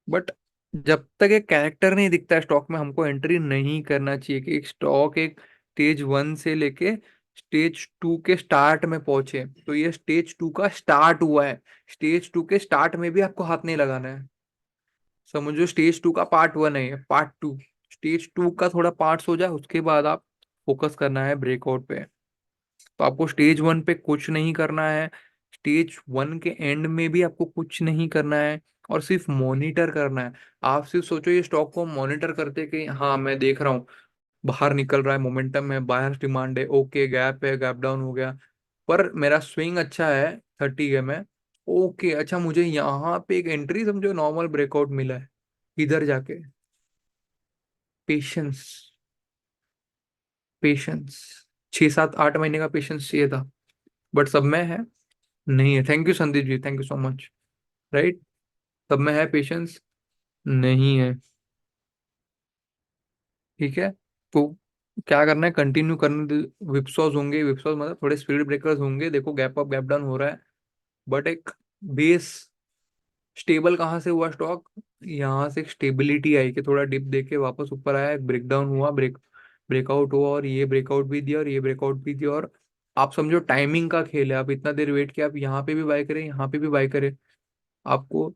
बट जब तक एक कैरेक्टर नहीं दिखता है स्टॉक में, हमको एंट्री नहीं करना चाहिए कि एक स्टॉक एक स्टेज 1 से लेके स्टेज 2 के स्टार्ट में पहुंचे। तो ये स्टेज 2 का स्टार्ट हुआ है, स्टेज 2 के स्टार्ट में भी आपको हाथ नहीं लगाना है। समझो स्टेज 2 का पार्ट 1 है, पार्ट 2, स्टेज 2 का थोड़ा पार्ट्स हो जाए, उसके बाद आप फोकस करना है ब्रेकआउट पे। तो आपको स्टेज 1 पे कुछ नहीं करना है, स्टेज 1 के एंड में भी आपको कुछ नहीं करना है, और सिर्फ मॉनिटर करना है। आप सिर्फ सोचो ये स्टॉक को मॉनिटर करते कि हाँ मैं देख रहा हूँ, बाहर निकल रहा है, मोमेंटम है, बाहर डिमांड है, ओके गैप है, गैप डाउन हो गया, पर मेरा स्विंग अच्छा है 30 में, ओके अच्छा मुझे यहाँ पे एक एंट्री समझो नॉर्मल ब्रेकआउट मिला है, इधर जाके पेशेंस, पेशेंस 6 7 8 महीने का पेशेंस चाहिए था, बट सब में है नहीं है। Thank you Sandeep ji, thank you so much, right. सब में है पेशेंस नहीं है, ठीक है। तो क्या करना है, कंटिन्यू करने, विप्सॉस होंगे, विप्सॉस मतलब थोड़े स्पीड ब्रेकर्स होंगे, देखो गैप अप गैप डाउन हो रहा है, बट एक बेस स्टेबल कहाँ से हुआ स्टॉक, यहाँ से एक स्टेबिलिटी आई कि थोड़ा डिप देके वापस ऊपर आया, एक ब्रेकडाउन हुआ, ब्रेकआउट हुआ, और ये ब्रेकआउट भी दिया और ये ब्रेकआउट भी दिया, और आप समझो टाइमिंग का खेल है। आप इतना देर वेट किया, आप यहाँ पे भी बाय करें, यहाँ पे भी बाय करें, आपको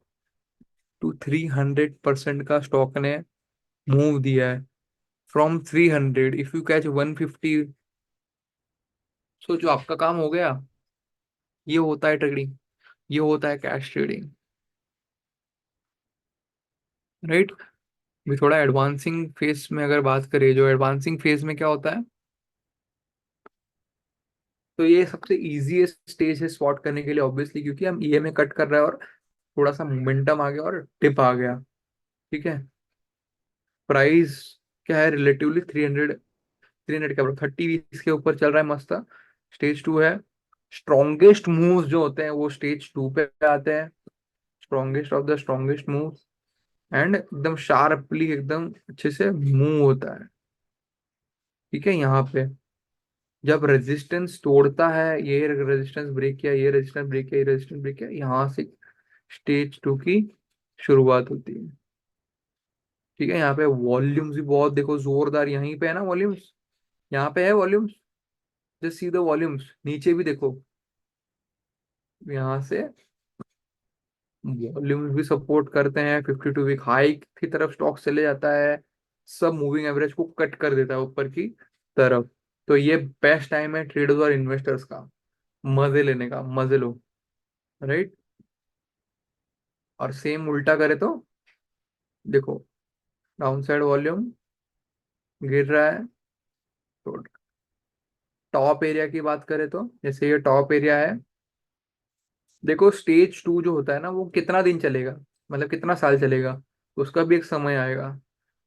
300% का स्टॉक ने मूव दिया है। फ्रॉम 300 इफ यू कैच 150, सोचो आपका काम हो गया। ये होता है ट्रेडिंग। ये होता है कैश ट्रेडिंग, राइट। भी थोड़ा एडवांसिंग फेज में अगर बात करें, जो एडवांसिंग फेज में क्या होता है, तो ये सबसे इजीएस्ट स्टेज है स्पॉट करने के लिए ऑब्वियसली, क्योंकि हम ईएमए कट कर रहे हैं और थोड़ा सा मोमेंटम आ गया और टिप आ गया। ठीक है। प्राइस क्या है रिलेटिवली 300 क्या 30 20 के ऊपर चल रहा है मस्त। स्टेज टू है। स्ट्रॉन्गेस्ट मूव्स जो होते हैं वो स्टेज टू पे आते हैं। Strongest of the strongest moves, and एकदम शार्पली एकदम अच्छे से मूव होता है। ठीक है। यहाँ पे जब रेजिस्टेंस तोड़ता है, ये रेजिस्टेंस ब्रेक किया, ये रेजिस्टेंस ब्रेक किया, ये रेजिस्टेंस ब्रेक किया, यहाँ से स्टेज टू की शुरुआत होती है। ठीक है। यहाँ पे वॉल्यूम्स भी बहुत देखो जोरदार, यहीं पे है ना वॉल्यूम्स, यहाँ पे है volumes. Just see the volumes, नीचे भी देखो, यहाँ से वॉल्यूम्स भी सपोर्ट करते हैं। 52 वीक हाई की तरफ स्टॉक चले जाता है, सब मूविंग एवरेज को कट कर देता है ऊपर की तरफ। तो ये बेस्ट टाइम है ट्रेडर्स और इन्वेस्टर्स का, मजे लेने का, मजे लो, राइट। और सेम उल्टा करे तो देखो, डाउन साइड वॉल्यूम गिर रहा है, तो टॉप एरिया की बात करें तो जैसे ये टॉप एरिया है, देखो स्टेज टू जो होता है ना वो कितना दिन चलेगा, मतलब कितना साल चलेगा, उसका भी एक समय आएगा।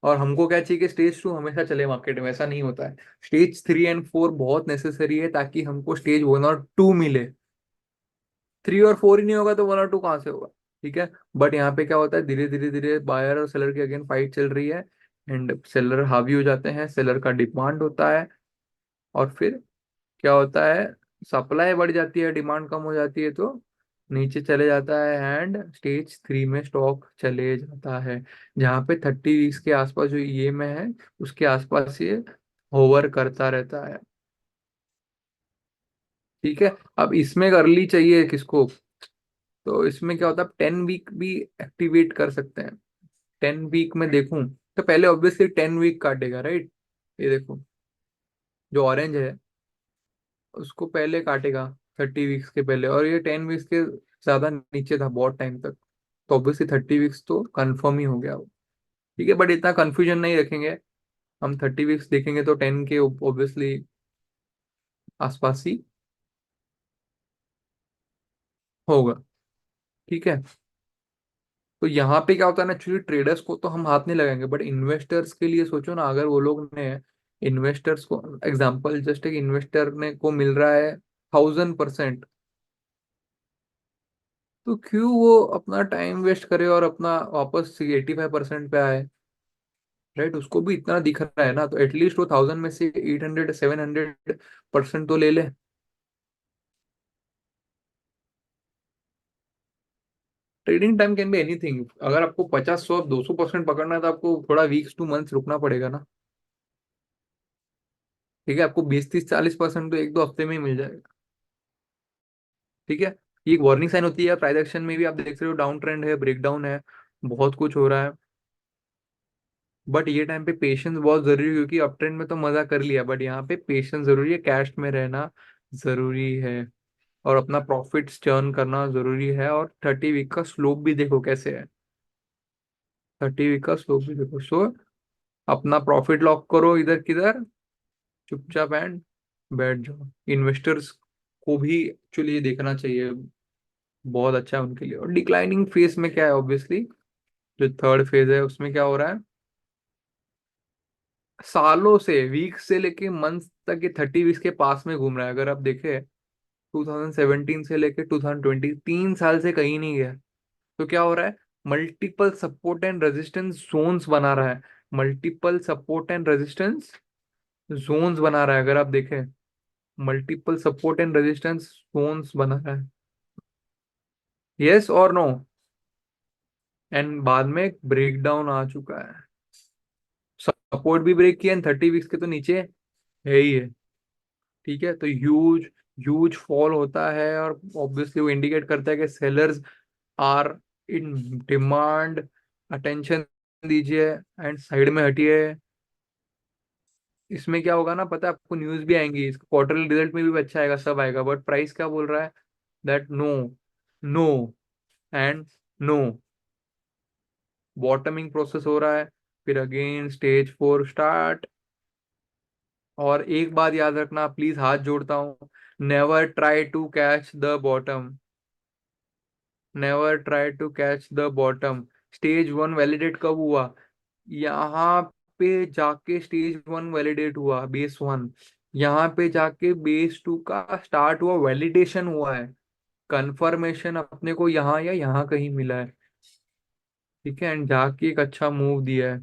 और हमको क्या चाहिए कि स्टेज टू हमेशा चले मार्केट में, ऐसा नहीं होता है। स्टेज थ्री एंड फोर बहुत नेसेसरी है ताकि हमको स्टेज वन और टू मिले। थ्री और फोर ही नहीं होगा तो वन और टू कहाँ से होगा। ठीक है। बट यहाँ पे क्या होता है, धीरे धीरे धीरे बायर और सेलर की अगेन फाइट चल रही है, एंड सेलर हावी हो जाते हैं, सेलर का डिमांड होता है, और फिर क्या होता है, सप्लाई बढ़ जाती है, डिमांड कम हो जाती है, तो नीचे चले जाता है, एंड स्टेज थ्री में स्टॉक चले जाता है, जहाँ पे 30 वीक्स के आसपास जो ये में है उसके आसपास ये होवर करता रहता है। ठीक है। अब इसमें अर्ली चाहिए किसको, तो इसमें क्या होता है, 10 वीक भी एक्टिवेट कर सकते हैं। 10 वीक में देखूं तो पहले ऑब्वियसली 10 वीक काटेगा, राइट। ये देखो, जो ऑरेंज है उसको पहले काटेगा 30 वीक्स के पहले, और ये 10 वीक्स के ज्यादा नीचे था बहुत टाइम तक, तो ऑब्वियसली 30 वीक्स तो कंफर्म ही हो गया वो। ठीक है। बट इतना कंफ्यूजन नहीं रखेंगे, हम 30 वीक्स देखेंगे तो 10 के ऑब्वियसली आसपास ही होगा। ठीक है। तो यहाँ पे क्या होता है ना, एक्चुअली ट्रेडर्स को तो हम हाथ नहीं लगाएंगे, बट इन्वेस्टर्स के लिए सोचो ना, अगर वो लोग ने इन्वेस्टर्स को, एग्जाम्पल जस्ट एक इन्वेस्टर ने को मिल रहा है 1000%, तो क्यों वो अपना टाइम वेस्ट करे और अपना वापस 85% पे आए, राइट। उसको भी इतना दिख रहा है ना, तो एटलीस्ट वो 1000 में से 800 700% तो ले ले। Trading time can be anything, अगर आपको 50 100 200% पकड़ना है तो आपको थोड़ा वीक्स टू मंथ्स रुकना पड़ेगा ना। ठीक है। आपको 20 30 40% तो एक दो हफ्ते में ही मिल जाएगा। ठीक है। ये एक वार्निंग साइन होती है, प्राइस एक्शन में भी आप देख रहे हो, डाउन ट्रेंड है, ब्रेकडाउन है, बहुत कुछ हो रहा है। बट ये टाइम पे पेशेंस बहुत जरूरी है, क्योंकि अप ट्रेंड में तो मजा कर लिया, बट यहाँ पे पेशेंस जरूरी है, कैश में रहना जरूरी है, और अपना प्रॉफिट्स टर्न करना जरूरी है। और 30 वीक का स्लोप भी देखो कैसे है, 30 वीक का स्लोप भी देखो। सो अपना प्रॉफिट लॉक करो इधर किधर, चुपचाप एंड बैठ जाओ। इन्वेस्टर्स को भी एक्चुअली ये देखना चाहिए, बहुत अच्छा है उनके लिए। और डिक्लाइनिंग फेज में क्या है, ऑब्वियसली जो थर्ड फेज है उसमें क्या हो रहा है, सालों से, वीक से लेके मंथ तक ये 30 वीक्स के पास में घूम रहा है। अगर आप देखें 2017 से लेके 2020, 3 साल से कहीं नहीं गया। तो क्या हो रहा है, multiple support and resistance zones बना रहा है, multiple support and resistance zones बना रहा है, अगर आप देखें multiple support and resistance zones बना रहा है। यस और नो। एंड बाद में ब्रेक डाउन आ चुका है, सपोर्ट भी ब्रेक किया एंड 30 वीक्स के तो नीचे है ही है। ठीक है। तो ह्यूज ह्यूज फॉल होता है, और ऑब्वियसली वो इंडिकेट करता है कि sellers are in demand, attention दीजिए एंड साइड में हटिए। इसमें क्या होगा ना, पता है आपको, न्यूज भी आएंगी, इसका क्वार्टरली रिजल्ट में भी अच्छा आएगा, सब आएगा, बट प्राइस क्या बोल रहा है, that no, no and no, bottoming process हो रहा है। फिर अगेन स्टेज 4 स्टार्ट। और एक बात याद रखना प्लीज, हाथ जोड़ता हूं, never try to catch the bottom, never try to catch the bottom. Stage 1 validate कब हुआ? यहाँ पे जाके स्टेज 1 वैलिडेट हुआ, बेस 1। यहाँ पे जाके बेस 2 का स्टार्ट हुआ, वैलिडेशन हुआ है। कंफर्मेशन अपने को यहाँ या यहाँ कहीं मिला है। ठीक है, एंड जाके एक अच्छा मूव दिया है।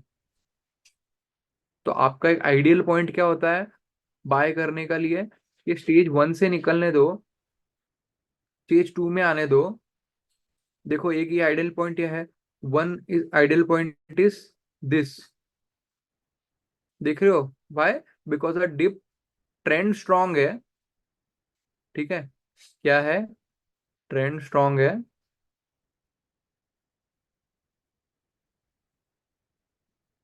तो आपका एक आइडियल पॉइंट क्या होता है बाय करने का लिए? कि स्टेज 1 से निकलने दो, स्टेज 2 में आने दो। देखो एक ही आइडियल पॉइंट यह है, one is ideal point is this. देख रहे हो? Why? Because a dip, trend strong है। ठीक है, क्या है? ट्रेंड स्ट्रांग है।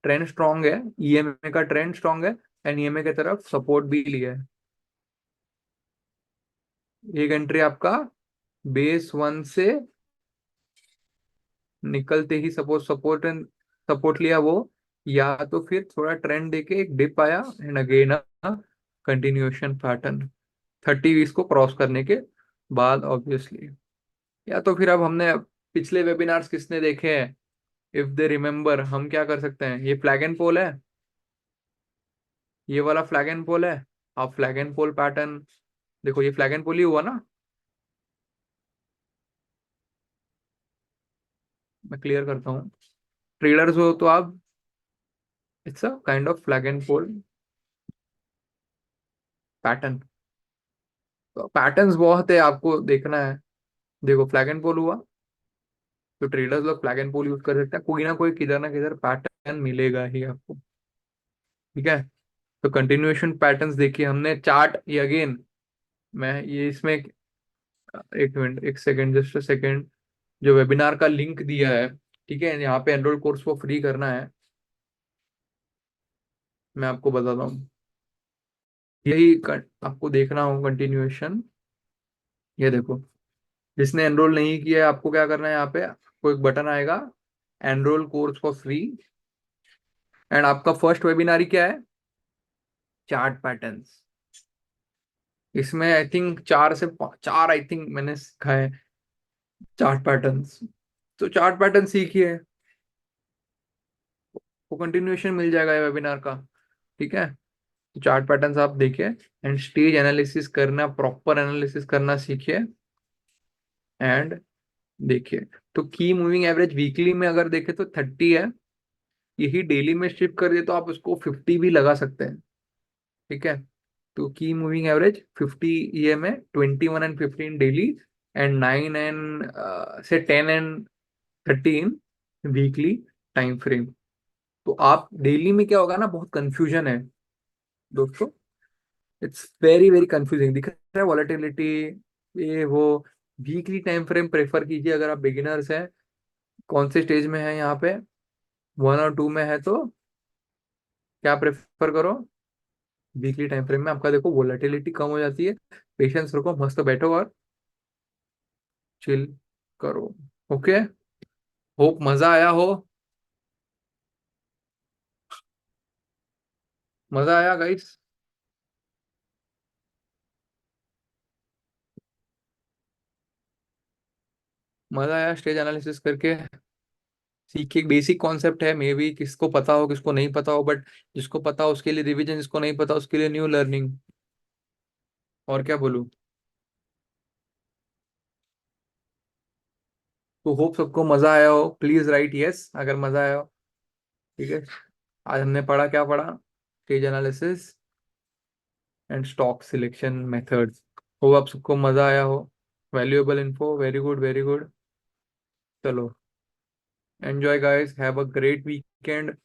ट्रेंड स्ट्रांग है, ईएमए का ट्रेंड स्ट्रांग है। एंड ईएमए की तरफ सपोर्ट भी लिया है। एक एंट्री आपका बेस 1 से निकलते ही सपोर्ट, सपोर्ट एंड सपोर्ट लिया वो, या तो फिर थोड़ा ट्रेंड देके एक डिप आया एंड अगेन कंटिन्यूएशन पैटर्न 30 को क्रॉस करने के बाद ऑब्वियसली। या तो फिर अब हमने पिछले वेबिनार्स किसने देखे हैं, इफ दे रिमेम्बर, हम क्या कर सकते हैं? ये फ्लैग एंड पोल है, ये वाला फ्लैग एंड पोल है। आप फ्लैग एंड पोल पैटर्न देखो, ये फ्लैग एंड पोल ही हुआ ना। मैं क्लियर करता हूँ, ट्रेडर्स हो तो आप, it's a kind of flag and pole pattern. तो पैटर्न्स बहुत है, आपको देखना है। देखो फ्लैग एंड पोल हुआ, तो ट्रेडर्स लोग फ्लैग एंड पोल यूज कर सकते हैं, कोई ना कोई किधर ना किधर पैटर्न मिलेगा ही आपको। ठीक है, तो कंटिन्यूएशन पैटर्न्स देखिए हमने, चार्ट ये अगेन, मैं ये इसमें एक मिनट, एक सेकंड, जस्ट अ सेकंड। जो वेबिनार का लिंक दिया है, ठीक है, यहाँ पे एनरोल कोर्स को फ्री करना है। मैं आपको बताता हूँ, आपको देखना हो कंटिन्यूएशन। ये देखो, जिसने एनरोल नहीं किया है, आपको क्या करना है? यहाँ पे आपको एक बटन आएगा, enrol course for free. And आपका फर्स्ट वेबिनार ही क्या है? Chart patterns. इसमें आई थिंक चार आई थिंक मैंने सीखा है चार्ट पैटर्न्स। तो चार्ट पैटर्न सीखिए, वो कंटिन्यूएशन मिल जाएगा ये वेबिनार का। ठीक है, तो चार्ट पैटर्न्स आप देखिए एंड स्टेज एनालिसिस करना, प्रॉपर एनालिसिस करना सीखिए। एंड देखिए, तो की मूविंग एवरेज वीकली में अगर देखें तो 30 है। यही डेली में शिफ्ट कर दे तो आप उसको 50 भी लगा सकते हैं। ठीक है, तो की मूविंग एवरेज 50 ये में, 21 एंड 15 डेली, एंड 9 एंड से 10 एंड 13 वीकली टाइम फ्रेम। तो आप डेली में क्या होगा ना, बहुत कंफ्यूजन है दोस्तों, इट्स वेरी वेरी कंफ्यूजिंग दिख रहा है वॉलेटिलिटी, ये वो। वीकली टाइम फ्रेम प्रेफर कीजिए अगर आप बिगिनर्स हैं। कौन से स्टेज में है यहाँ पे, 1 और 2 में है तो क्या प्रेफर करो? वीकली टाइम फ्रेम में आपका देखो वॉलेटिलिटी कम हो जाती है। पेशेंस रखो, मस्त बैठो और चिल करो। ओके, होप मजा आया हो। मजा आया गाइस? मजा आया स्टेज एनालिसिस करके? सीखिए, बेसिक कॉन्सेप्ट है, मे बी किसको पता हो किसको नहीं पता हो, बट जिसको पता हो उसके लिए रिवीजन, जिसको नहीं पता उसके लिए न्यू लर्निंग। और क्या बोलूं? तो होप सबको मजा आया हो, प्लीज राइट यस अगर मजा आया हो। ठीक है, आज हमने पढ़ा, क्या पढ़ा? Stage analysis and stock selection methods. Hope आप सबको मजा आया हो। Valuable info, very good very good. चलो, enjoy guys, have a great weekend.